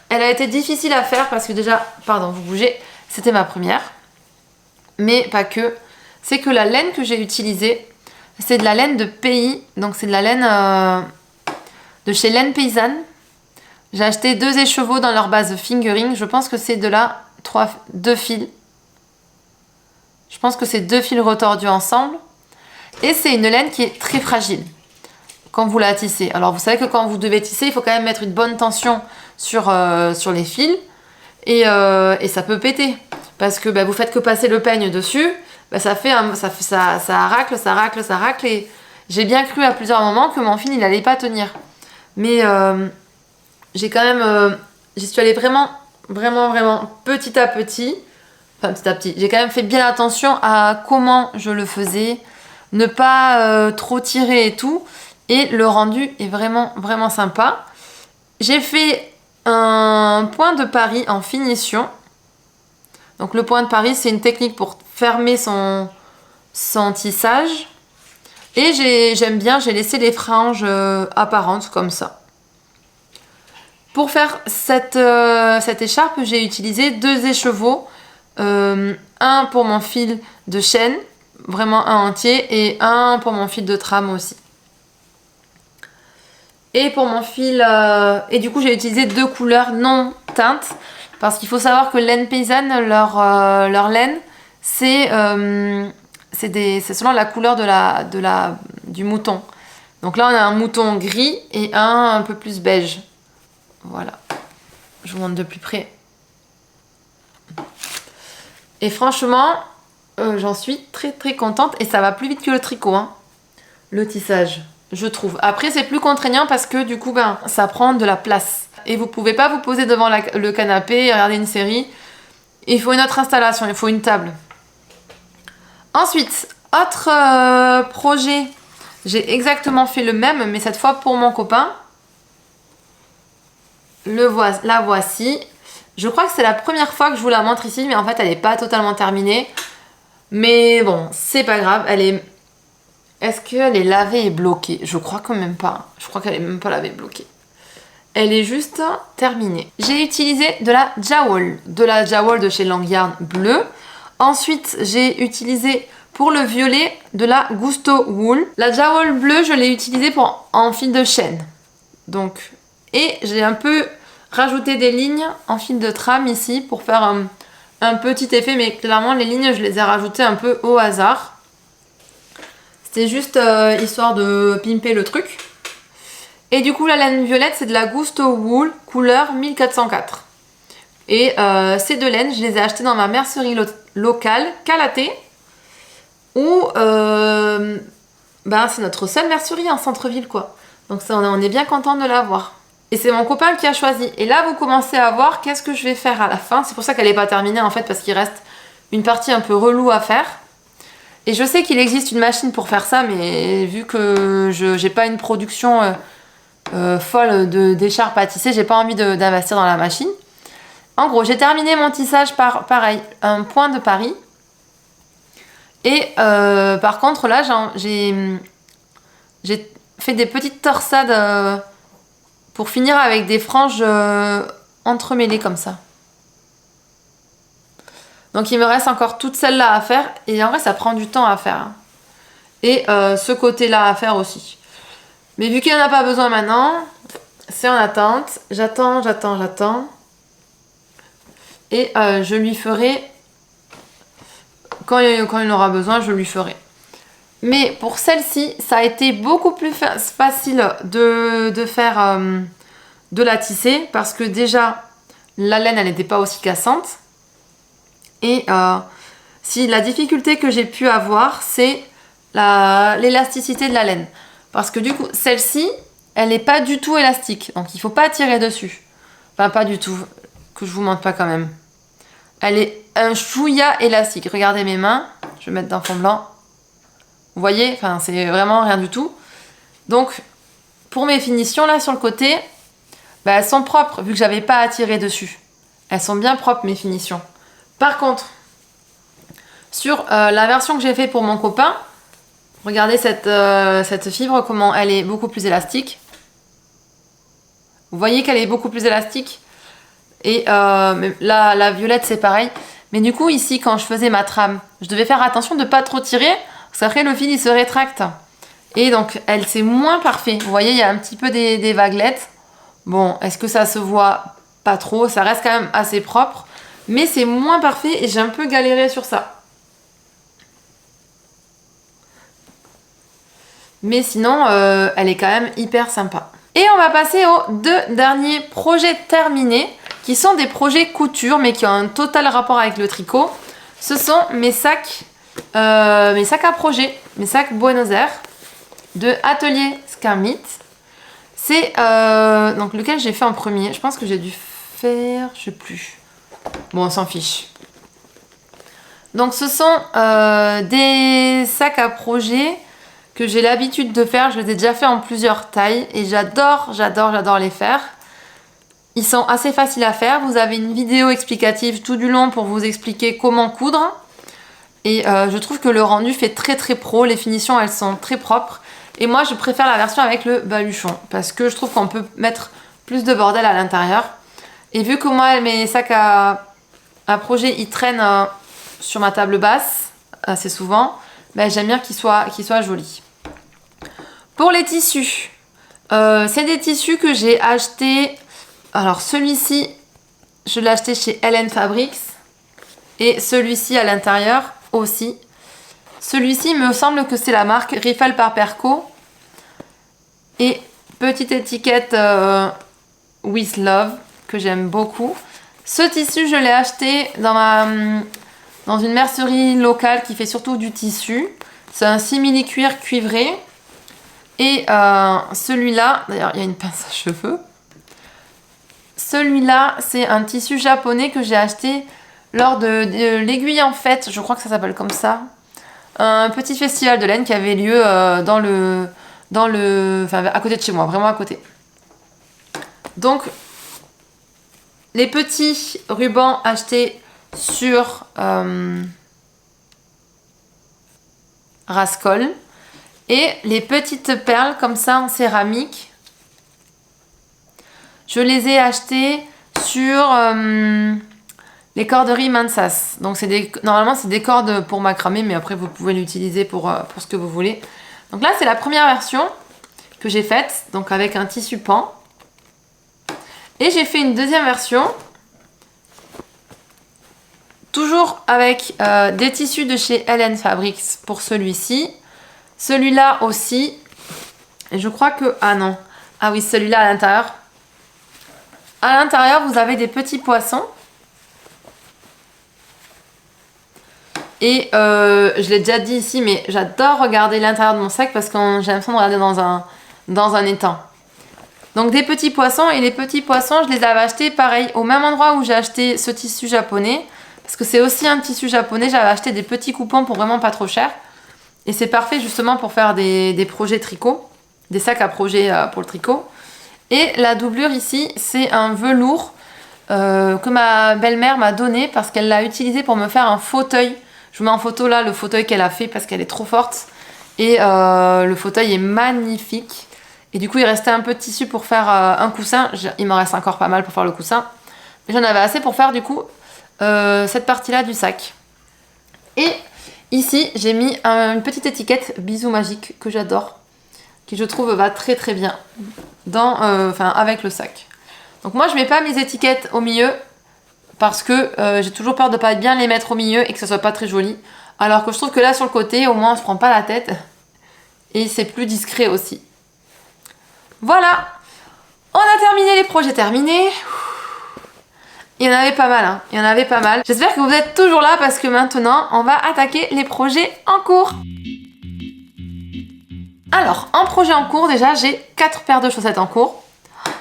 elle a été difficile à faire parce que déjà, pardon, vous bougez, c'était ma première. Mais pas que. C'est que la laine que j'ai utilisée, c'est de la laine de pays. Donc c'est de la laine de chez Laine Paysanne. J'ai acheté 2 écheveaux dans leur base fingering. Je pense que c'est de là 2 fils. Je pense que c'est 2 fils retordus ensemble. Et c'est une laine qui est très fragile quand vous la tissez. Alors vous savez que quand vous devez tisser, il faut quand même mettre une bonne tension sur les fils. Et ça peut péter. Parce que vous faites que passer le peigne dessus. Ça racle. Et j'ai bien cru à plusieurs moments que mon fil, il n'allait pas tenir. Mais j'ai quand même... j'y suis allée vraiment petit à petit. Enfin, petit à petit. J'ai quand même fait bien attention à comment je le faisais. ne pas trop tirer et tout. Et le rendu est vraiment, vraiment sympa. J'ai fait un point de pari en finition. Donc le point de pari, c'est une technique pour fermer son tissage. Et j'aime bien, j'ai laissé les franges apparentes comme ça. Pour faire cette écharpe, j'ai utilisé 2 écheveaux. Un pour mon fil de chaîne, vraiment un entier, et un pour mon fil de trame aussi. Et pour mon fil... et du coup, j'ai utilisé 2 couleurs non teintes. Parce qu'il faut savoir que laine paysanne, leur laine, c'est selon la couleur du mouton. Donc là, on a un mouton gris et un peu plus beige. Voilà. Je vous montre de plus près. Et franchement, j'en suis très très contente. Et ça va plus vite que le tricot, hein, le tissage, je trouve. Après, c'est plus contraignant parce que du coup, ça prend de la place. Et vous pouvez pas vous poser devant le canapé et regarder une série. Il faut une autre installation, il faut une table. Ensuite, autre projet. J'ai exactement fait le même, mais cette fois pour mon copain. La voici. Je crois que c'est la première fois que je vous la montre ici, mais en fait, elle n'est pas totalement terminée. Mais bon, c'est pas grave. Est-ce qu'elle est lavée et bloquée? Je crois quand même pas. Je crois qu'elle est même pas lavée et bloquée. Elle est juste terminée. J'ai utilisé de la Jawol de chez Langyarn bleu. Ensuite, j'ai utilisé pour le violet de la Gusto Wool. La Jawol bleue, je l'ai utilisée en fil de chaîne. Donc, et j'ai un peu rajouté des lignes en fil de trame ici pour faire un petit effet. Mais clairement, les lignes, je les ai rajoutées un peu au hasard. C'était juste histoire de pimper le truc. Et du coup, la laine violette, c'est de la Gusto Wool, couleur 1404. Et ces 2 laines, je les ai achetées dans ma mercerie locale, Calaté, où c'est notre seule mercerie en centre-ville, quoi. Donc ça, on est bien content de l'avoir. Et c'est mon copain qui a choisi. Et là, vous commencez à voir qu'est-ce que je vais faire à la fin. C'est pour ça qu'elle n'est pas terminée, en fait, parce qu'il reste une partie un peu relou à faire. Et je sais qu'il existe une machine pour faire ça, mais vu que je n'ai pas une production... folle d'écharpes à tisser, j'ai pas envie d'investir dans la machine. En gros, j'ai terminé mon tissage par pareil, un point de pari. Et par contre, là, j'ai fait des petites torsades pour finir avec des franges entremêlées comme ça. Donc il me reste encore toutes celles-là à faire. Et en vrai, ça prend du temps à faire, hein. Et ce côté-là à faire aussi. Mais vu qu'il n'y en a pas besoin maintenant, c'est en attente. J'attends. Et je lui ferai... Quand il aura besoin, je lui ferai. Mais pour celle-ci, ça a été beaucoup plus facile de faire... de la tisser. Parce que déjà, la laine, elle n'était pas aussi cassante. Et si la difficulté que j'ai pu avoir, c'est l'élasticité de la laine. Parce que du coup, celle-ci, elle n'est pas du tout élastique. Donc, il ne faut pas tirer dessus. Enfin, pas du tout. Que je vous montre pas quand même. Elle est un chouïa élastique. Regardez mes mains. Je vais mettre dans fond blanc. Vous voyez? Enfin, c'est vraiment rien du tout. Donc, pour mes finitions, là, sur le côté, elles sont propres, vu que j'avais pas à tirer dessus. Elles sont bien propres, mes finitions. Par contre, sur la version que j'ai fait pour mon copain, regardez cette fibre, comment elle est beaucoup plus élastique. Vous voyez qu'elle est beaucoup plus élastique. Et la violette, c'est pareil. Mais du coup, ici, quand je faisais ma trame, je devais faire attention de ne pas trop tirer, parce qu'après, le fil, il se rétracte. Et donc, c'est moins parfait. Vous voyez, il y a un petit peu des vaguelettes. Bon, est-ce que ça se voit? Pas trop. Ça reste quand même assez propre. Mais c'est moins parfait et j'ai un peu galéré sur ça. Mais sinon, elle est quand même hyper sympa. Et on va passer aux 2 derniers projets terminés, qui sont des projets couture, mais qui ont un total rapport avec le tricot. Ce sont mes sacs à projet, mes sacs Buenos Aires, de Atelier Scarmit. C'est donc lequel j'ai fait en premier. Je pense que j'ai dû faire, je sais plus. Bon, on s'en fiche. Donc ce sont des sacs à projet que j'ai l'habitude de faire. Je les ai déjà fait en plusieurs tailles et j'adore les faire. Ils sont assez faciles à faire. Vous avez une vidéo explicative tout du long pour vous expliquer comment coudre. Et je trouve que le rendu fait très très pro. Les finitions, elles sont très propres. Et moi, je préfère la version avec le baluchon parce que je trouve qu'on peut mettre plus de bordel à l'intérieur. Et vu que moi, mes sacs à projet, ils traînent sur ma table basse assez souvent, ben, j'aime bien qu'ils soient jolis. Pour les tissus, c'est des tissus que j'ai achetés. Alors celui-ci, je l'ai acheté chez LN Fabrics. Et celui-ci à l'intérieur aussi. Celui-ci, il me semble que c'est la marque Riffle par Perco. Et petite étiquette With Love, que j'aime beaucoup. Ce tissu, je l'ai acheté dans une mercerie locale qui fait surtout du tissu. C'est un simili-cuir cuivré. Et celui-là, d'ailleurs, il y a une pince à cheveux. Celui-là, c'est un tissu japonais que j'ai acheté lors de l'aiguille en fête, je crois que ça s'appelle comme ça. Un petit festival de laine qui avait lieu enfin, à côté de chez moi, vraiment à côté. Donc, les petits rubans achetés sur Rascol et les petites perles comme ça en céramique, je les ai achetées sur les corderies Mansas. Donc normalement c'est des cordes pour macramé, mais après vous pouvez l'utiliser pour ce que vous voulez. Donc là c'est la première version que j'ai faite, donc avec un tissu pan. Et j'ai fait une deuxième version, toujours avec des tissus de chez LN Fabrics pour celui-ci. Celui-là aussi. Et je crois que... Ah non. Ah oui, celui-là à l'intérieur. À l'intérieur, vous avez des petits poissons. Et je l'ai déjà dit ici, mais j'adore regarder l'intérieur de mon sac parce que j'ai l'impression de regarder dans un étang. Donc des petits poissons, et les petits poissons, je les avais achetés pareil au même endroit où j'ai acheté ce tissu japonais. Parce que c'est aussi un tissu japonais, j'avais acheté des petits coupons pour vraiment pas trop cher. Et c'est parfait justement pour faire des projets tricot, des sacs à projet pour le tricot. Et la doublure ici, c'est un velours que ma belle-mère m'a donné parce qu'elle l'a utilisé pour me faire un fauteuil. Je vous mets en photo là le fauteuil qu'elle a fait parce qu'elle est trop forte. Et le fauteuil est magnifique. Et du coup, il restait un peu de tissu pour faire un coussin. Il m'en reste encore pas mal pour faire le coussin. Mais j'en avais assez pour faire du coup cette partie-là du sac. Et ici, j'ai mis une petite étiquette Bisous Magique que j'adore. Qui je trouve va très très bien avec le sac. Donc moi, je mets pas mes étiquettes au milieu parce que j'ai toujours peur de pas bien les mettre au milieu et que ça soit pas très joli. Alors que je trouve que là, sur le côté, au moins, on se prend pas la tête. Et c'est plus discret aussi. Voilà, on a terminé les projets terminés. Il y en avait pas mal, hein. Il y en avait pas mal. J'espère que vous êtes toujours là parce que maintenant, on va attaquer les projets en cours. Alors, en projet en cours, déjà, j'ai 4 paires de chaussettes en cours.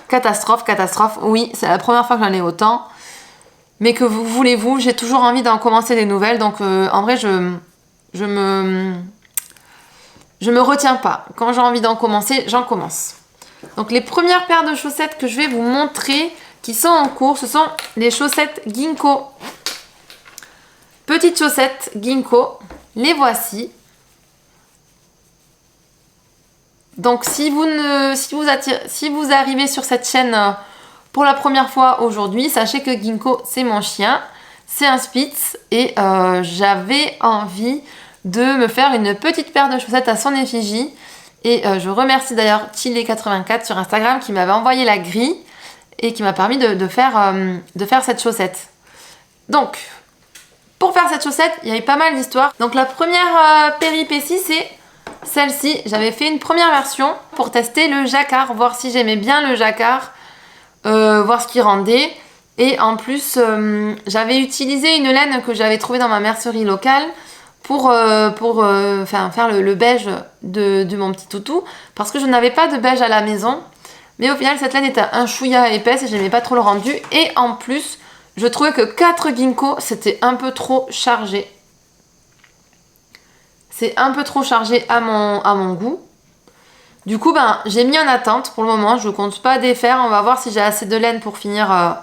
Catastrophe, catastrophe. Oui, c'est la première fois que j'en ai autant. Mais que voulez-vous, j'ai toujours envie d'en commencer des nouvelles. Donc, en vrai, je me retiens pas. Quand j'ai envie d'en commencer, j'en commence. Donc les premières paires de chaussettes que je vais vous montrer qui sont en cours, ce sont les chaussettes Ginko. Petites chaussettes Ginko, les voici. Donc si vous arrivez sur cette chaîne pour la première fois aujourd'hui, sachez que Ginko c'est mon chien, c'est un Spitz et j'avais envie de me faire une petite paire de chaussettes à son effigie. Et je remercie d'ailleurs Chile84 sur Instagram qui m'avait envoyé la grille et qui m'a permis de faire cette chaussette. Donc, pour faire cette chaussette, il y avait pas mal d'histoires. Donc la première péripétie, c'est celle-ci. J'avais fait une première version pour tester le jacquard, voir si j'aimais bien le jacquard, voir ce qu'il rendait. Et en plus, j'avais utilisé une laine que j'avais trouvée dans ma mercerie locale pour faire le beige de mon petit toutou parce que je n'avais pas de beige à la maison, mais au final cette laine était un chouïa épaisse et j'aimais pas trop le rendu, et en plus je trouvais que 4 Ginko c'était un peu trop chargé. c'est un peu trop chargé à mon goût. Du coup, ben, j'ai mis en attente pour le moment. Je compte pas défaire. On va voir si j'ai assez de laine pour finir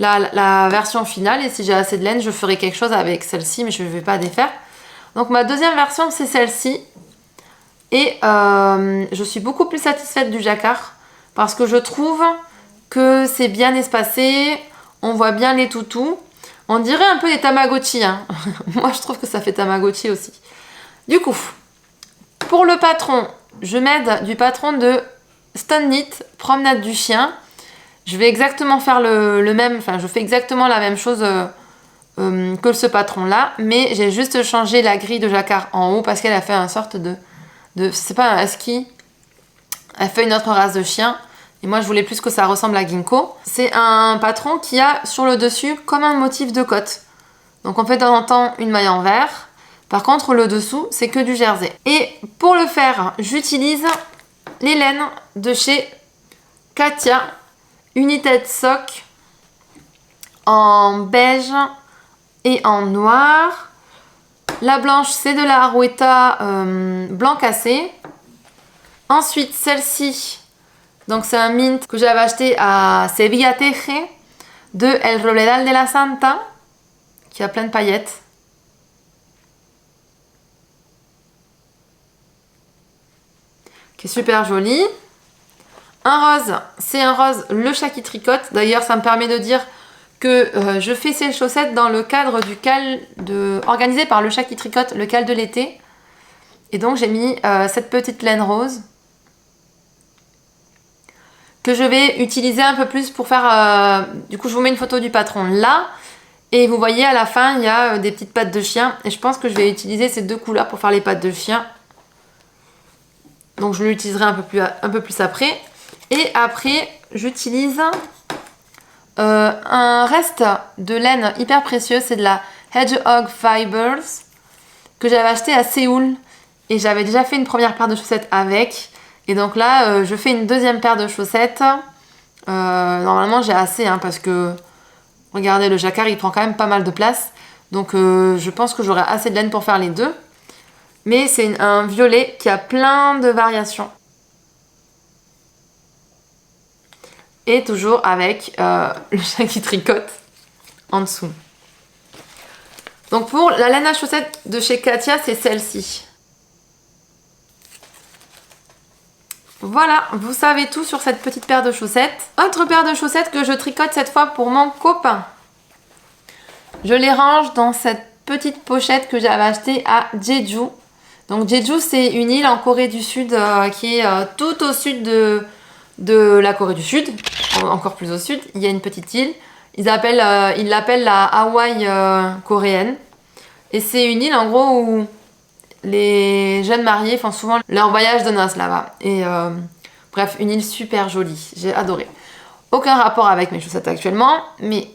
la version finale. Et si j'ai assez de laine, je ferai quelque chose avec celle-ci, mais je ne vais pas défaire. Donc ma deuxième version, c'est celle-ci. Et je suis beaucoup plus satisfaite du jacquard parce que je trouve que c'est bien espacé. On voit bien les toutous. On dirait un peu des Tamagotchi. Hein. Moi, je trouve que ça fait Tamagotchi aussi. Du coup, pour le patron, je m'aide du patron de Stone Knit, Promenade du chien. Je vais exactement faire le même, enfin je fais exactement la même chose que ce patron-là, mais j'ai juste changé la grille de jacquard en haut parce qu'elle a fait une sorte de c'est pas un husky, elle fait une autre race de chien. Et moi je voulais plus que ça ressemble à Ginkgo. C'est un patron qui a sur le dessus comme un motif de côte. Donc on fait de temps en temps une maille en vert. Par contre, le dessous, c'est que du jersey. Et pour le faire, j'utilise les laines de chez Katia United Sock en beige et en noir. La blanche, c'est de la Arouetta blanc cassé. Ensuite, celle-ci, donc c'est un mint que j'avais acheté à Sevilla Teje de El Robledal de la Santa, qui a plein de paillettes. Qui est super joli. Un rose, c'est un rose Le Chat qui tricote. D'ailleurs, ça me permet de dire que je fais ces chaussettes dans le cadre du cal organisé par Le Chat qui tricote, le cal de l'été. Et donc, j'ai mis cette petite laine rose que je vais utiliser un peu plus pour faire... du coup, je vous mets une photo du patron là. Et vous voyez, à la fin, il y a des petites pattes de chien. Et je pense que je vais utiliser ces deux couleurs pour faire les pattes de chien. Donc je l'utiliserai un peu plus après. Et après, j'utilise un reste de laine hyper précieux. C'est de la Hedgehog Fibers que j'avais acheté à Séoul. Et j'avais déjà fait une première paire de chaussettes avec. Et donc là, je fais une deuxième paire de chaussettes. Normalement, j'ai assez hein, parce que, regardez, le jacquard, il prend quand même pas mal de place. Donc je pense que j'aurai assez de laine pour faire les deux. Mais c'est un violet qui a plein de variations. Et toujours avec le chat qui tricote en dessous. Donc pour la laine à chaussettes de chez Katia, c'est celle-ci. Voilà, vous savez tout sur cette petite paire de chaussettes. Autre paire de chaussettes que je tricote cette fois pour mon copain. Je les range dans cette petite pochette que j'avais achetée à Jeju. Donc Jeju, c'est une île en Corée du Sud qui est tout au sud de la Corée du Sud, encore plus au sud. Il y a une petite île. Ils l'appellent la Hawaï coréenne. Et c'est une île en gros où les jeunes mariés font souvent leur voyage de noces là-bas. Et bref, une île super jolie. J'ai adoré. Aucun rapport avec mes chaussettes actuellement. Mais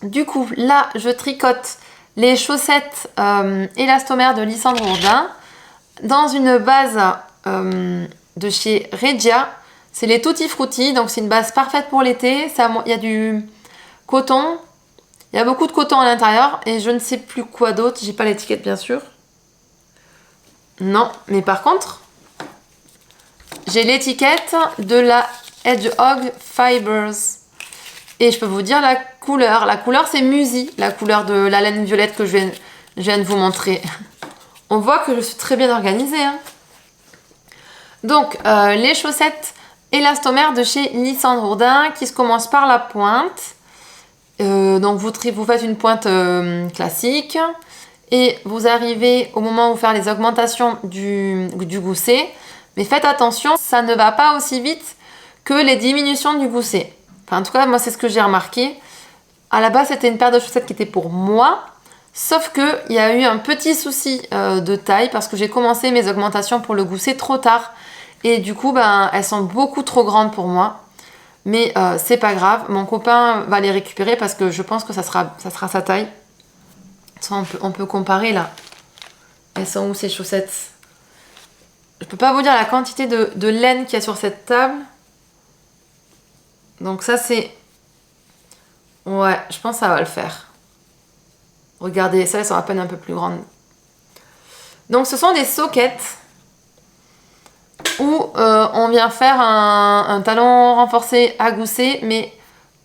du coup, là, je tricote les chaussettes élastomères de Lysandre Bourdin dans une base de chez Regia. C'est les Tutti Frutti, donc c'est une base parfaite pour l'été. Il y a du coton, il y a beaucoup de coton à l'intérieur et je ne sais plus quoi d'autre. J'ai pas l'étiquette bien sûr. Non, mais par contre, j'ai l'étiquette de la Hedgehog Fibers. Et je peux vous dire la couleur. La couleur c'est Musi, la couleur de la laine violette que je viens de vous montrer. On voit que je suis très bien organisée. Hein. Donc, les chaussettes élastomères de chez Lysandre Bourdin qui se commencent par la pointe. Donc, vous faites une pointe classique. Et vous arrivez au moment où vous faire les augmentations du gousset. Mais faites attention, ça ne va pas aussi vite que les diminutions du gousset. Enfin, en tout cas, moi, c'est ce que j'ai remarqué. À la base, c'était une paire de chaussettes qui était pour moi. Sauf qu'il y a eu un petit souci de taille parce que j'ai commencé mes augmentations pour le gousset trop tard. Et du coup, elles sont beaucoup trop grandes pour moi. Mais c'est pas grave, mon copain va les récupérer parce que je pense que ça sera sa taille. Ça, on peut comparer là. Elles sont où ces chaussettes? Je peux pas vous dire la quantité de laine qu'il y a sur cette table. Donc ça c'est... Ouais, je pense que ça va le faire. Regardez, ça elles sont à peine un peu plus grandes. Donc ce sont des sockets où on vient faire un talon renforcé à gousset, mais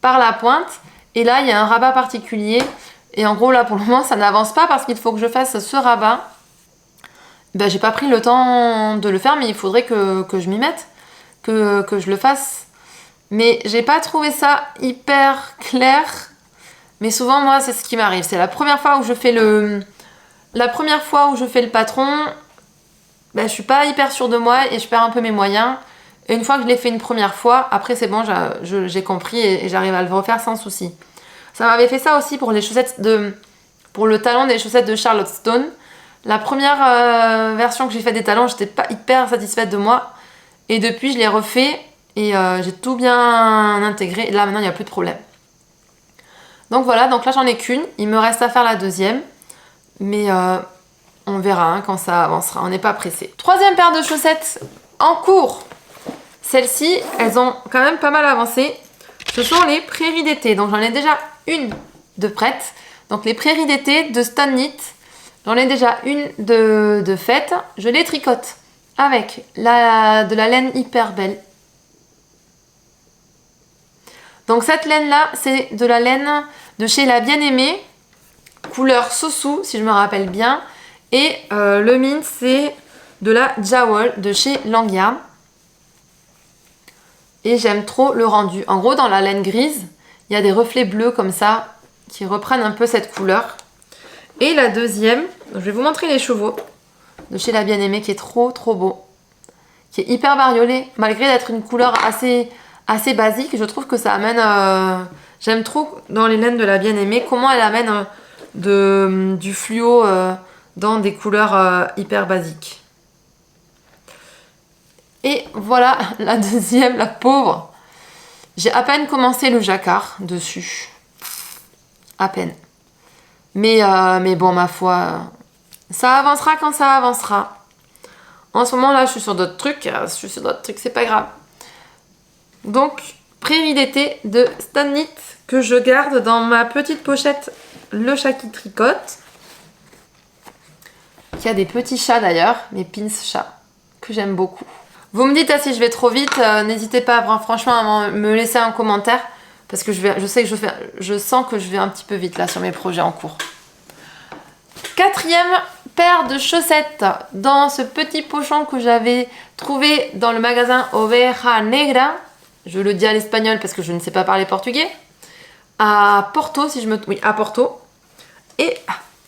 par la pointe. Et là, il y a un rabat particulier. Et en gros, là, pour le moment, ça n'avance pas parce qu'il faut que je fasse ce rabat. Ben, j'ai pas pris le temps de le faire, mais il faudrait que je m'y mette, que je le fasse. Mais j'ai pas trouvé ça hyper clair. Mais souvent, moi, c'est ce qui m'arrive. C'est la première fois où je fais le patron, ben, je suis pas hyper sûre de moi et je perds un peu mes moyens. Et une fois que je l'ai fait une première fois, après c'est bon, j'ai compris et j'arrive à le refaire sans souci. Ça m'avait fait ça aussi pour les chaussettes pour le talon des chaussettes de Charlotte Stone. La première version que j'ai fait des talons, j'étais pas hyper satisfaite de moi. Et depuis, je l'ai refait et j'ai tout bien intégré. Et là, maintenant, il n'y a plus de problème. Donc voilà, donc là, j'en ai qu'une. Il me reste à faire la deuxième. Mais on verra hein, quand ça avancera. On n'est pas pressé. Troisième paire de chaussettes en cours. Celles-ci, elles ont quand même pas mal avancé. Ce sont les prairies d'été. Donc j'en ai déjà une de prête. Donc les prairies d'été de Stan Knit. J'en ai déjà une de faite. Je les tricote avec de la laine hyper belle. Donc cette laine-là, c'est de la laine de chez La Bien-Aimée. Couleur Sousou, si je me rappelle bien. Et le mint, c'est de la Jawol de chez Langyard. Et j'aime trop le rendu. En gros, dans la laine grise, il y a des reflets bleus comme ça qui reprennent un peu cette couleur. Et la deuxième, je vais vous montrer les chevaux de chez La Bien-Aimée qui est trop beau. Qui est hyper bariolé. Malgré d'être une couleur assez basique, je trouve que ça amène... j'aime trop dans les laines de La Bien-Aimée comment elle amène du fluo dans des couleurs hyper basiques. Et voilà la deuxième, la pauvre. J'ai à peine commencé le jacquard dessus. À peine. Mais bon, ma foi, ça avancera quand ça avancera. En ce moment là, je suis sur d'autres trucs. C'est pas grave. Donc, prairie d'été de Stan Knit que je garde dans ma petite pochette Le Chat qui tricote. Qui a des petits chats d'ailleurs, mes pins chats, que j'aime beaucoup. Vous me dites si je vais trop vite, n'hésitez pas franchement à me laisser un commentaire parce que je sens que je vais un petit peu vite là sur mes projets en cours. Quatrième paire de chaussettes dans ce petit pochon que j'avais trouvé dans le magasin Oveja Negra. Je le dis à l'espagnol parce que je ne sais pas parler portugais. À Porto, oui, à Porto. Et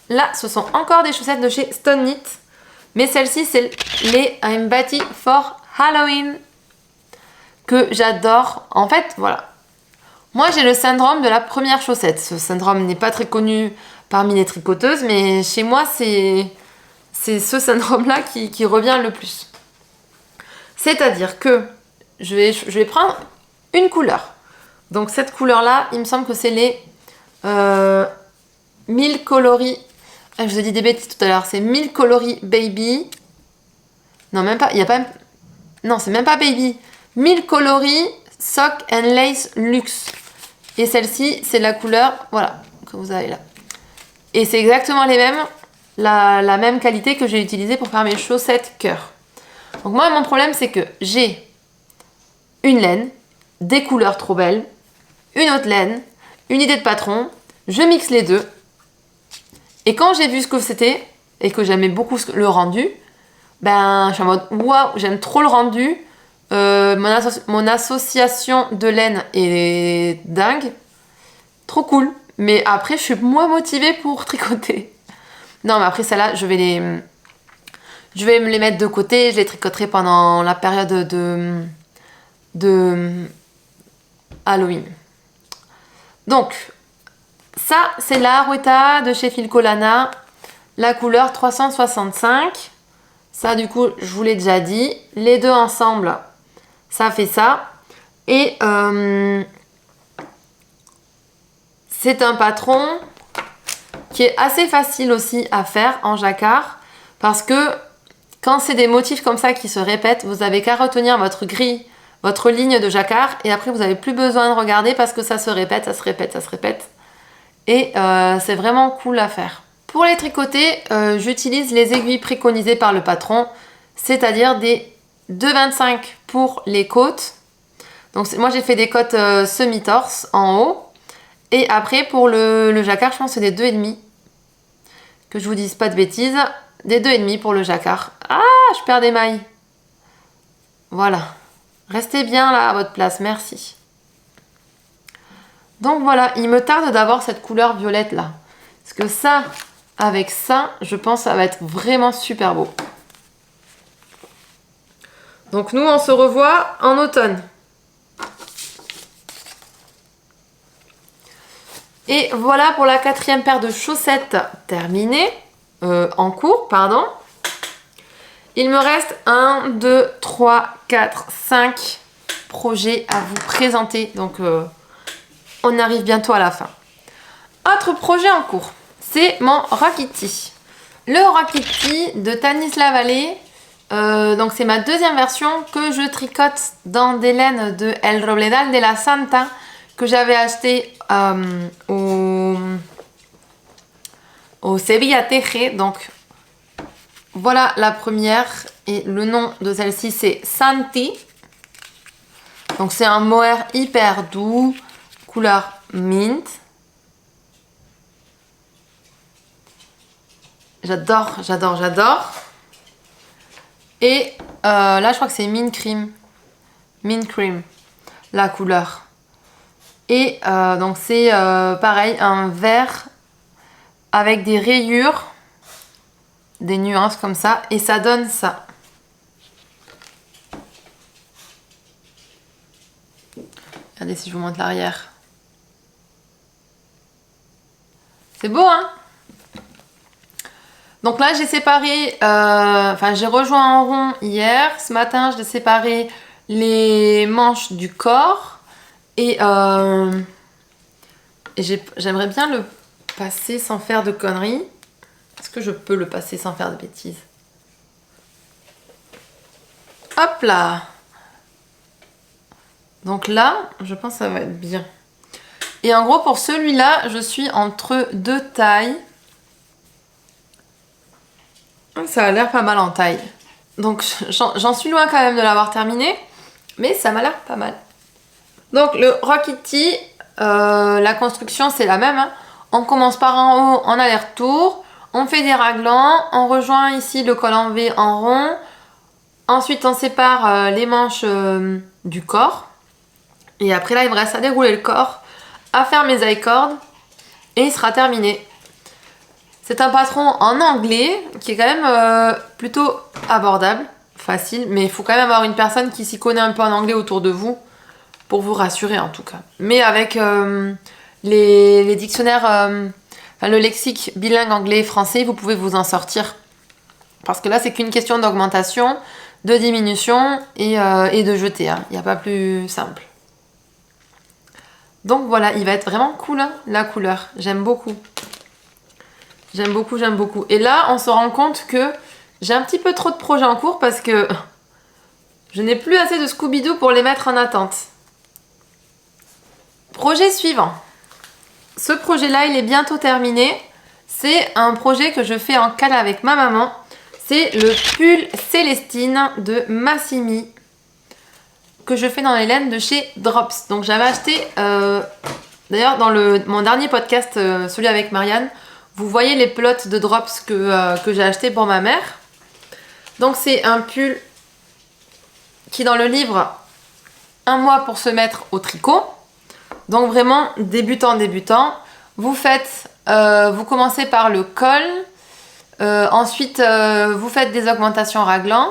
là, ce sont encore des chaussettes de chez Stan Knit. Mais celle-ci, c'est les I'm Batty for Halloween. Que j'adore. En fait, voilà. Moi, j'ai le syndrome de la première chaussette. Ce syndrome n'est pas très connu parmi les tricoteuses. Mais chez moi, c'est ce syndrome-là qui revient le plus. C'est-à-dire que je vais prendre une couleur. Donc cette couleur-là, il me semble que c'est les 1000 coloris. Je vous ai dit des bêtises tout à l'heure. C'est 1000 coloris baby. Non, même pas. Il y a pas. Non, c'est même pas baby. 1000 coloris sock and lace luxe. Et celle-ci, c'est la couleur, voilà, que vous avez là. Et c'est exactement les mêmes, la même qualité que j'ai utilisée pour faire mes chaussettes cœur. Donc moi, mon problème, c'est que j'ai une laine, des couleurs trop belles, une autre laine, une idée de patron, je mixe les deux. Et quand j'ai vu ce que c'était, et que j'aimais beaucoup le rendu, ben, je suis en mode, waouh, j'aime trop le rendu. Mon association de laine est dingue. Trop cool. Mais après, je suis moins motivée pour tricoter. Non, mais après, celle-là, je vais me les mettre de côté. Je les tricoterai pendant la période de Halloween. Donc, ça, c'est la Arouetta de chez Filcolana. La couleur 365. Ça, du coup, je vous l'ai déjà dit. Les deux ensemble, ça fait ça. Et c'est un patron qui est assez facile aussi à faire en jacquard. Parce que quand c'est des motifs comme ça qui se répètent, vous n'avez qu'à retenir votre grille, votre ligne de jacquard. Et après, vous n'avez plus besoin de regarder parce que ça se répète, ça se répète, ça se répète. Et c'est vraiment cool à faire. Pour les tricoter, j'utilise les aiguilles préconisées par le patron, c'est-à-dire des 2,25 pour les côtes. Donc moi j'ai fait des côtes semi-torse en haut. Et après pour le jacquard, je pense que c'est des 2,5. Que je vous dise pas de bêtises. Des 2,5 pour le jacquard. Ah, je perds des mailles. Voilà. Restez bien là à votre place, merci. Donc voilà, il me tarde d'avoir cette couleur violette là. Parce que ça, avec ça, je pense que ça va être vraiment super beau. Donc nous, on se revoit en automne. Et voilà pour la 4e paire de chaussettes terminée. En cours, pardon. Il me reste 1, 2, 3, 4, 5 projets à vous présenter. Donc on arrive bientôt à la fin. Autre projet en cours, c'est mon Rakiti. Le Rakiti de Tanis Lavallee. Donc c'est ma 2e version que je tricote dans des laines de El Robledal de la Santa que j'avais acheté au Sevilla Teje. Donc voilà la première et le nom de celle-ci c'est Santi. Donc c'est un mohair hyper doux, couleur mint. J'adore, j'adore, j'adore. Et là je crois que c'est mint cream, la couleur. Et donc c'est pareil, un vert avec des rayures, des nuances comme ça, et ça donne ça. Regardez si je vous montre l'arrière. C'est beau, hein? Donc là, j'ai séparé, j'ai rejoint en rond hier. Ce matin, j'ai séparé les manches du corps. Et j'aimerais bien le passer sans faire de conneries. Est-ce que je peux le passer sans faire de bêtises? Hop là! Donc là, je pense que ça va être bien. Et en gros, pour celui-là, je suis entre 2 tailles. Ça a l'air pas mal en taille. Donc j'en suis loin quand même de l'avoir terminé. Mais ça m'a l'air pas mal. Donc le Rakiti, la construction c'est la même. Hein. On commence par en haut en aller-retour. On fait des raglans. On rejoint ici le col en V en rond. Ensuite on sépare les manches du corps. Et après là il me reste à dérouler le corps. À faire mes I-cords. Et il sera terminé. C'est un patron en anglais qui est quand même plutôt abordable, facile, mais il faut quand même avoir une personne qui s'y connaît un peu en anglais autour de vous pour vous rassurer en tout cas. Mais avec les dictionnaires, le lexique bilingue anglais-français, vous pouvez vous en sortir. Parce que là, c'est qu'une question d'augmentation, de diminution et de jeter. Hein. Il n'y a pas plus simple. Donc voilà, il va être vraiment cool hein, la couleur. J'aime beaucoup. J'aime beaucoup, j'aime beaucoup. Et là, on se rend compte que j'ai un petit peu trop de projets en cours parce que je n'ai plus assez de Scooby-Doo pour les mettre en attente. Projet suivant. Ce projet-là, il est bientôt terminé. C'est un projet que je fais en cale avec ma maman. C'est le pull Célestine de Massimi que je fais dans les laines de chez Drops. Donc j'avais acheté, d'ailleurs dans mon dernier podcast, celui avec Marianne, vous voyez les pelotes de Drops que j'ai acheté pour ma mère. Donc c'est un pull qui dans le livre, 1 mois pour se mettre au tricot. Donc vraiment débutant. Vous commencez par le col. Ensuite vous faites des augmentations raglan.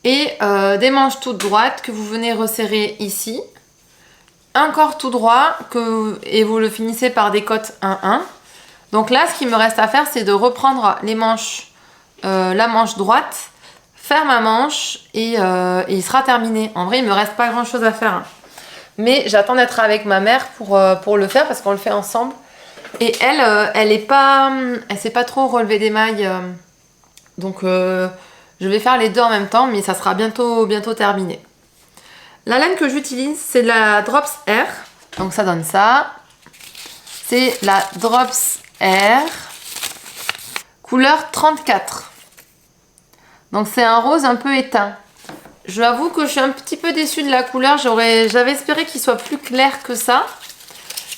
Et des manches toutes droites que vous venez resserrer ici. Un corps tout droit et vous le finissez par des côtes 1-1. Donc là, ce qu'il me reste à faire, c'est de reprendre les manches, la manche droite, faire ma manche et il sera terminé. En vrai, il me reste pas grand chose à faire. Hein. Mais j'attends d'être avec ma mère pour le faire parce qu'on le fait ensemble. Et elle sait pas trop relever des mailles. Donc je vais faire les deux en même temps, mais ça sera bientôt terminé. La laine que j'utilise, c'est la Drops Air. Donc ça donne ça. C'est la Drops Air. couleur 34. Donc c'est un rose un peu éteint. Je avoue que je suis un petit peu déçue de la couleur. J'avais espéré qu'il soit plus clair que ça.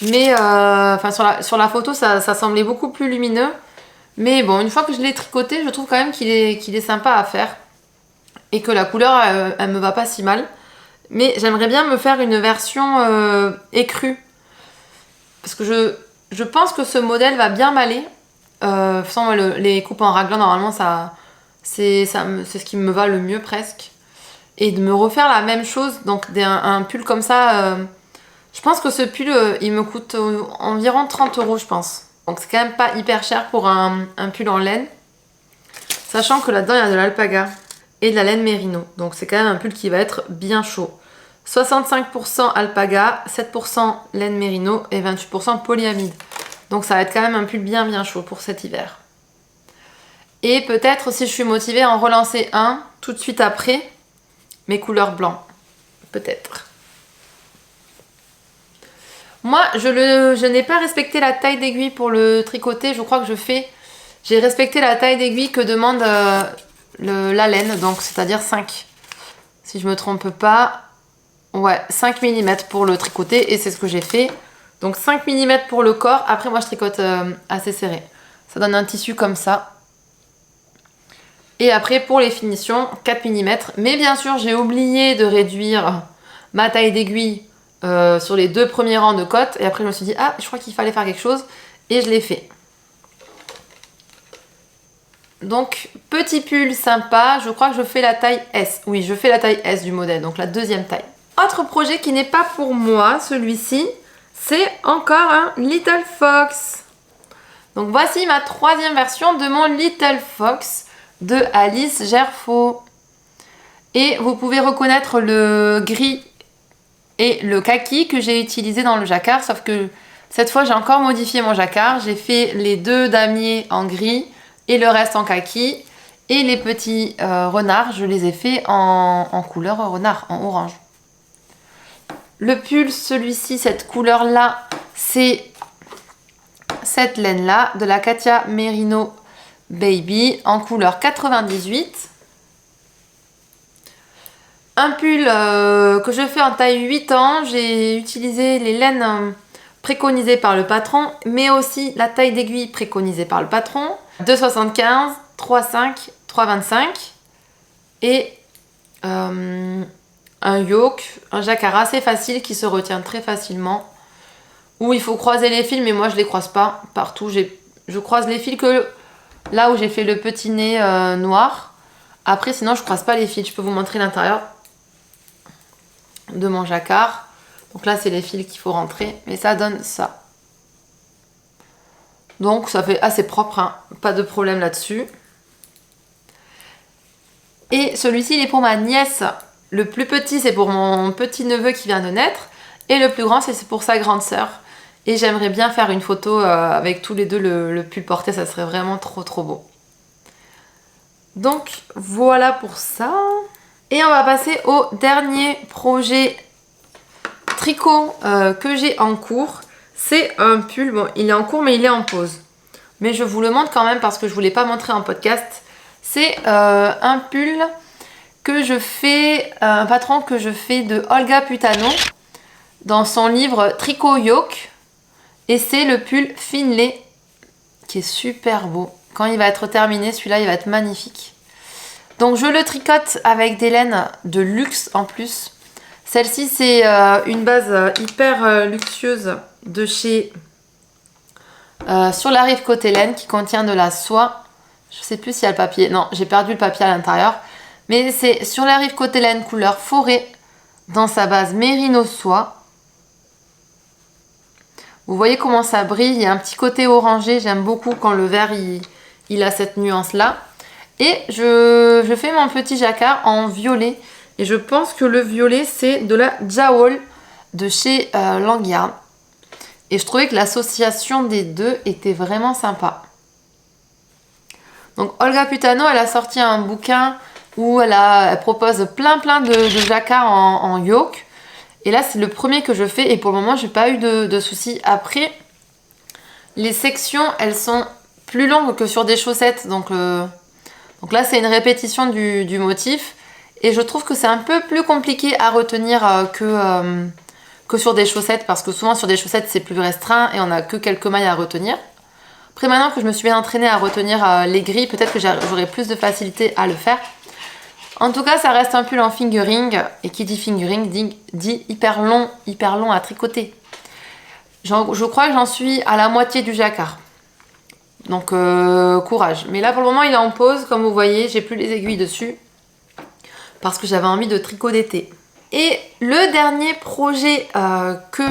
Mais sur la photo, ça semblait beaucoup plus lumineux. Mais bon, une fois que je l'ai tricoté, je trouve quand même qu'il est sympa à faire. Et que la couleur, elle me va pas si mal. Mais j'aimerais bien me faire une version écrue. Parce que je pense que ce modèle va bien m'aller. Sans les coupes en raglan, normalement, c'est ce qui me va le mieux presque. Et de me refaire la même chose, donc un pull comme ça, je pense que ce pull, il me coûte environ 30 €, je pense. Donc c'est quand même pas hyper cher pour un pull en laine. Sachant que là-dedans, il y a de l'alpaga et de la laine mérino. Donc c'est quand même un pull qui va être bien chaud. 65% alpaga, 7% laine mérino et 28% polyamide. Donc ça va être quand même un pull bien chaud pour cet hiver. Et peut-être, si je suis motivée, en relancer un tout de suite après mes couleurs blancs. Peut-être. Moi, je n'ai pas respecté la taille d'aiguille pour le tricoter. Je crois que j'ai respecté la taille d'aiguille que demande la laine, donc c'est-à-dire 5. Si je me trompe pas. Ouais, 5 mm pour le tricoter et c'est ce que j'ai fait. Donc 5 mm pour le corps. Après, moi, je tricote assez serré. Ça donne un tissu comme ça. Et après, pour les finitions, 4 mm. Mais bien sûr, j'ai oublié de réduire ma taille d'aiguille sur les 2 premiers rangs de côte. Et après, je me suis dit, ah, je crois qu'il fallait faire quelque chose. Et je l'ai fait. Donc, petit pull sympa. Je crois que je fais la taille S. Oui, je fais la taille S du modèle, donc la deuxième taille. Autre projet qui n'est pas pour moi, celui-ci, c'est encore un Little Fox. Donc, voici ma 3e version de mon Little Fox de Alice Gerfaut. Et vous pouvez reconnaître le gris et le kaki que j'ai utilisé dans le jacquard, sauf que cette fois j'ai encore modifié mon jacquard. J'ai fait les 2 damiers en gris et le reste en kaki. Et les petits renards, je les ai fait en couleur renard, en orange. Le pull, celui-ci, cette couleur-là, c'est cette laine-là de la Katia Merino Baby en couleur 98. Un pull que je fais en taille 8 ans. J'ai utilisé les laines préconisées par le patron, mais aussi la taille d'aiguille préconisée par le patron. 2,75, 3,5, 3,25 et un yoke, un jacquard assez facile qui se retient très facilement. Où il faut croiser les fils, mais moi je les croise pas partout. Je croise les fils que là où j'ai fait le petit nez noir. Après, sinon, je croise pas les fils. Je peux vous montrer l'intérieur de mon jacquard. Donc là, c'est les fils qu'il faut rentrer. Mais ça donne ça. Donc, ça fait assez propre. Hein. Pas de problème là-dessus. Et celui-ci, il est pour ma nièce. Le plus petit, c'est pour mon petit neveu qui vient de naître. Et le plus grand, c'est pour sa grande sœur. Et j'aimerais bien faire une photo avec tous les deux le pull porté. Ça serait vraiment trop beau. Donc voilà pour ça. Et on va passer au dernier projet tricot que j'ai en cours. C'est un pull, bon il est en cours mais il est en pause. Mais je vous le montre quand même parce que je ne vous l'ai pas montré en podcast. C'est un pull que je fais, un patron que je fais de Olga Putano dans son livre Tricot Yoke. Et c'est le pull Finlay qui est super beau. Quand il va être terminé, celui-là, il va être magnifique. Donc, je le tricote avec des laines de luxe en plus. Celle-ci, c'est une base hyper luxueuse de chez Sur la rive côté laine qui contient de la soie. Je sais plus s'il y a le papier. Non, j'ai perdu le papier à l'intérieur. Mais c'est Sur la rive côté laine couleur forêt dans sa base mérino soie. Vous voyez comment ça brille, il y a un petit côté orangé, j'aime beaucoup quand le vert il a cette nuance-là. Et je fais mon petit jacquard en violet. Et je pense que le violet, c'est de la Jawoll de chez Langyard. Et je trouvais que l'association des deux était vraiment sympa. Donc Olga Putano, elle a sorti un bouquin où elle propose plein de jacquards en yoke. Et là, c'est le premier que je fais et pour le moment, j'ai pas eu de soucis. Après, les sections, elles sont plus longue que sur des chaussettes. Donc là, c'est une répétition du motif. Et je trouve que c'est un peu plus compliqué à retenir que sur des chaussettes. Parce que souvent, sur des chaussettes, c'est plus restreint et on n'a que quelques mailles à retenir. Après, maintenant que je me suis bien entraînée à retenir les grilles, peut-être que j'aurai plus de facilité à le faire. En tout cas, ça reste un pull en fingering. Et qui dit fingering dit hyper long à tricoter. Je crois que j'en suis à la moitié du jacquard. Donc courage. Mais là pour le moment il est en pause, comme vous voyez, j'ai plus les aiguilles dessus. Parce que j'avais envie de tricot d'été. Et le dernier projet que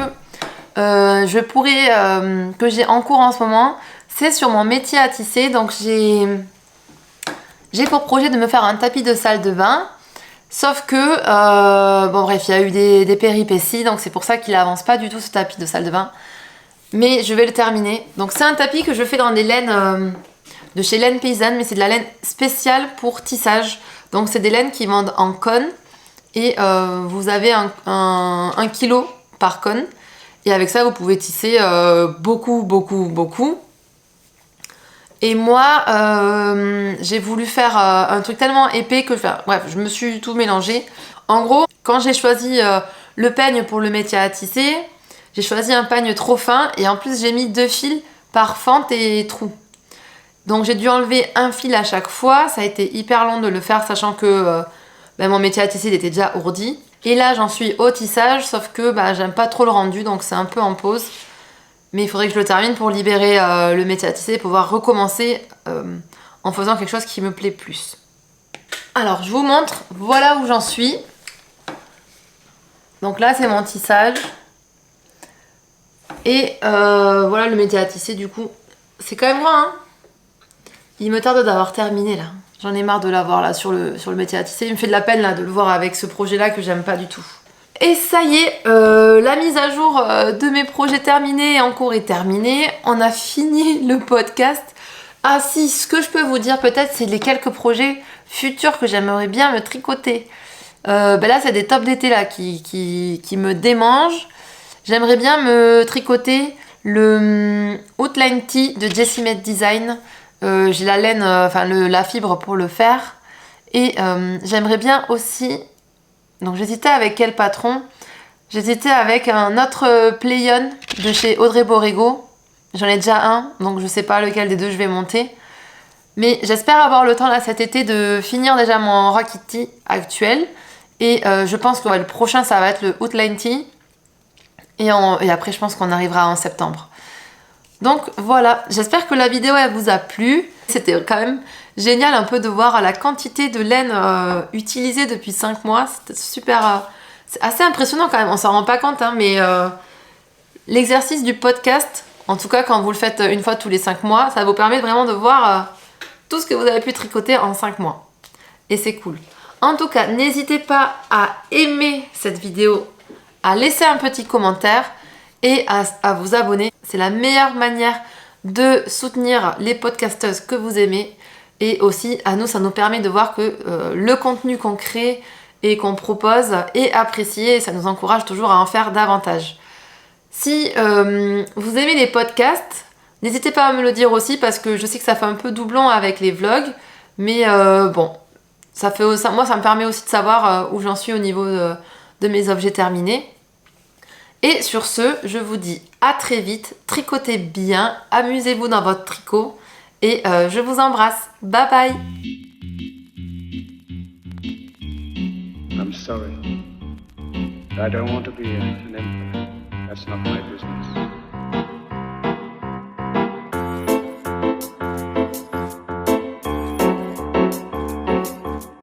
j'ai en cours en ce moment, c'est sur mon métier à tisser. Donc j'ai pour projet de me faire un tapis de salle de bain. Sauf que, bon bref, il y a eu des péripéties, donc c'est pour ça qu'il avance pas du tout ce tapis de salle de bain. Mais je vais le terminer. Donc c'est un tapis que je fais dans des laines de chez Laine Paysanne, mais c'est de la laine spéciale pour tissage. Donc c'est des laines qui vendent en cône et vous avez un kilo par cône. Et avec ça, vous pouvez tisser beaucoup. Et moi, j'ai voulu faire un truc tellement épais que... bref, je me suis tout mélangé. En gros, quand j'ai choisi le peigne pour le métier à tisser, j'ai choisi un peigne trop fin et en plus j'ai mis 2 fils par fente et trou. Donc j'ai dû enlever un fil à chaque fois. Ça a été hyper long de le faire, sachant que mon métier à tisser il était déjà ourdi. Et là, j'en suis au tissage, sauf que j'aime pas trop le rendu, donc c'est un peu en pause. Mais il faudrait que je le termine pour libérer le métier à tisser et pouvoir recommencer en faisant quelque chose qui me plaît plus. Alors, je vous montre, voilà où j'en suis. Donc là, c'est mon tissage. Et voilà le métier à tisser, du coup. C'est quand même grand, hein. Il me tarde d'avoir terminé, là. J'en ai marre de l'avoir, là, sur le métier à tisser. Il me fait de la peine, là, de le voir avec ce projet-là que j'aime pas du tout. Et ça y est, la mise à jour de mes projets terminés en cours est terminée. On a fini le podcast. Ah si, ce que je peux vous dire peut-être, c'est les quelques projets futurs que j'aimerais bien me tricoter. Là, c'est des tops d'été là qui me démangent. J'aimerais bien me tricoter le Outline Tee de Jessie Made Design. J'ai la laine, la fibre pour le faire. Et j'aimerais bien aussi... Donc j'hésitais avec quel patron. J'hésitais avec un autre Playon de chez Audrey Borrego. J'en ai déjà un, donc je sais pas lequel des deux je vais monter. Mais j'espère avoir le temps là cet été de finir déjà mon Rocket Tee actuel. Et je pense que le prochain ça va être le Outline Tee. Et après je pense qu'on arrivera en septembre. Donc voilà, j'espère que la vidéo elle vous a plu. C'était quand même génial un peu de voir la quantité de laine utilisée depuis 5 mois. C'était super... c'est assez impressionnant quand même, on s'en rend pas compte, hein, mais l'exercice du podcast, en tout cas quand vous le faites une fois tous les 5 mois, ça vous permet vraiment de voir tout ce que vous avez pu tricoter en 5 mois. Et c'est cool. En tout cas, n'hésitez pas à aimer cette vidéo, à laisser un petit commentaire et à vous abonner. C'est la meilleure manière de soutenir les podcasteuses que vous aimez. Et aussi, à nous, ça nous permet de voir que le contenu qu'on crée et qu'on propose est apprécié et ça nous encourage toujours à en faire davantage. Si vous aimez les podcasts, n'hésitez pas à me le dire aussi parce que je sais que ça fait un peu doublon avec les vlogs. Mais bon, moi, ça me permet aussi de savoir où j'en suis au niveau de mes objets terminés. Et sur ce, je vous dis à très vite, tricotez bien, amusez-vous dans votre tricot et je vous embrasse. Bye bye. I'm sorry. I don't want to be an emperor. That's not my business.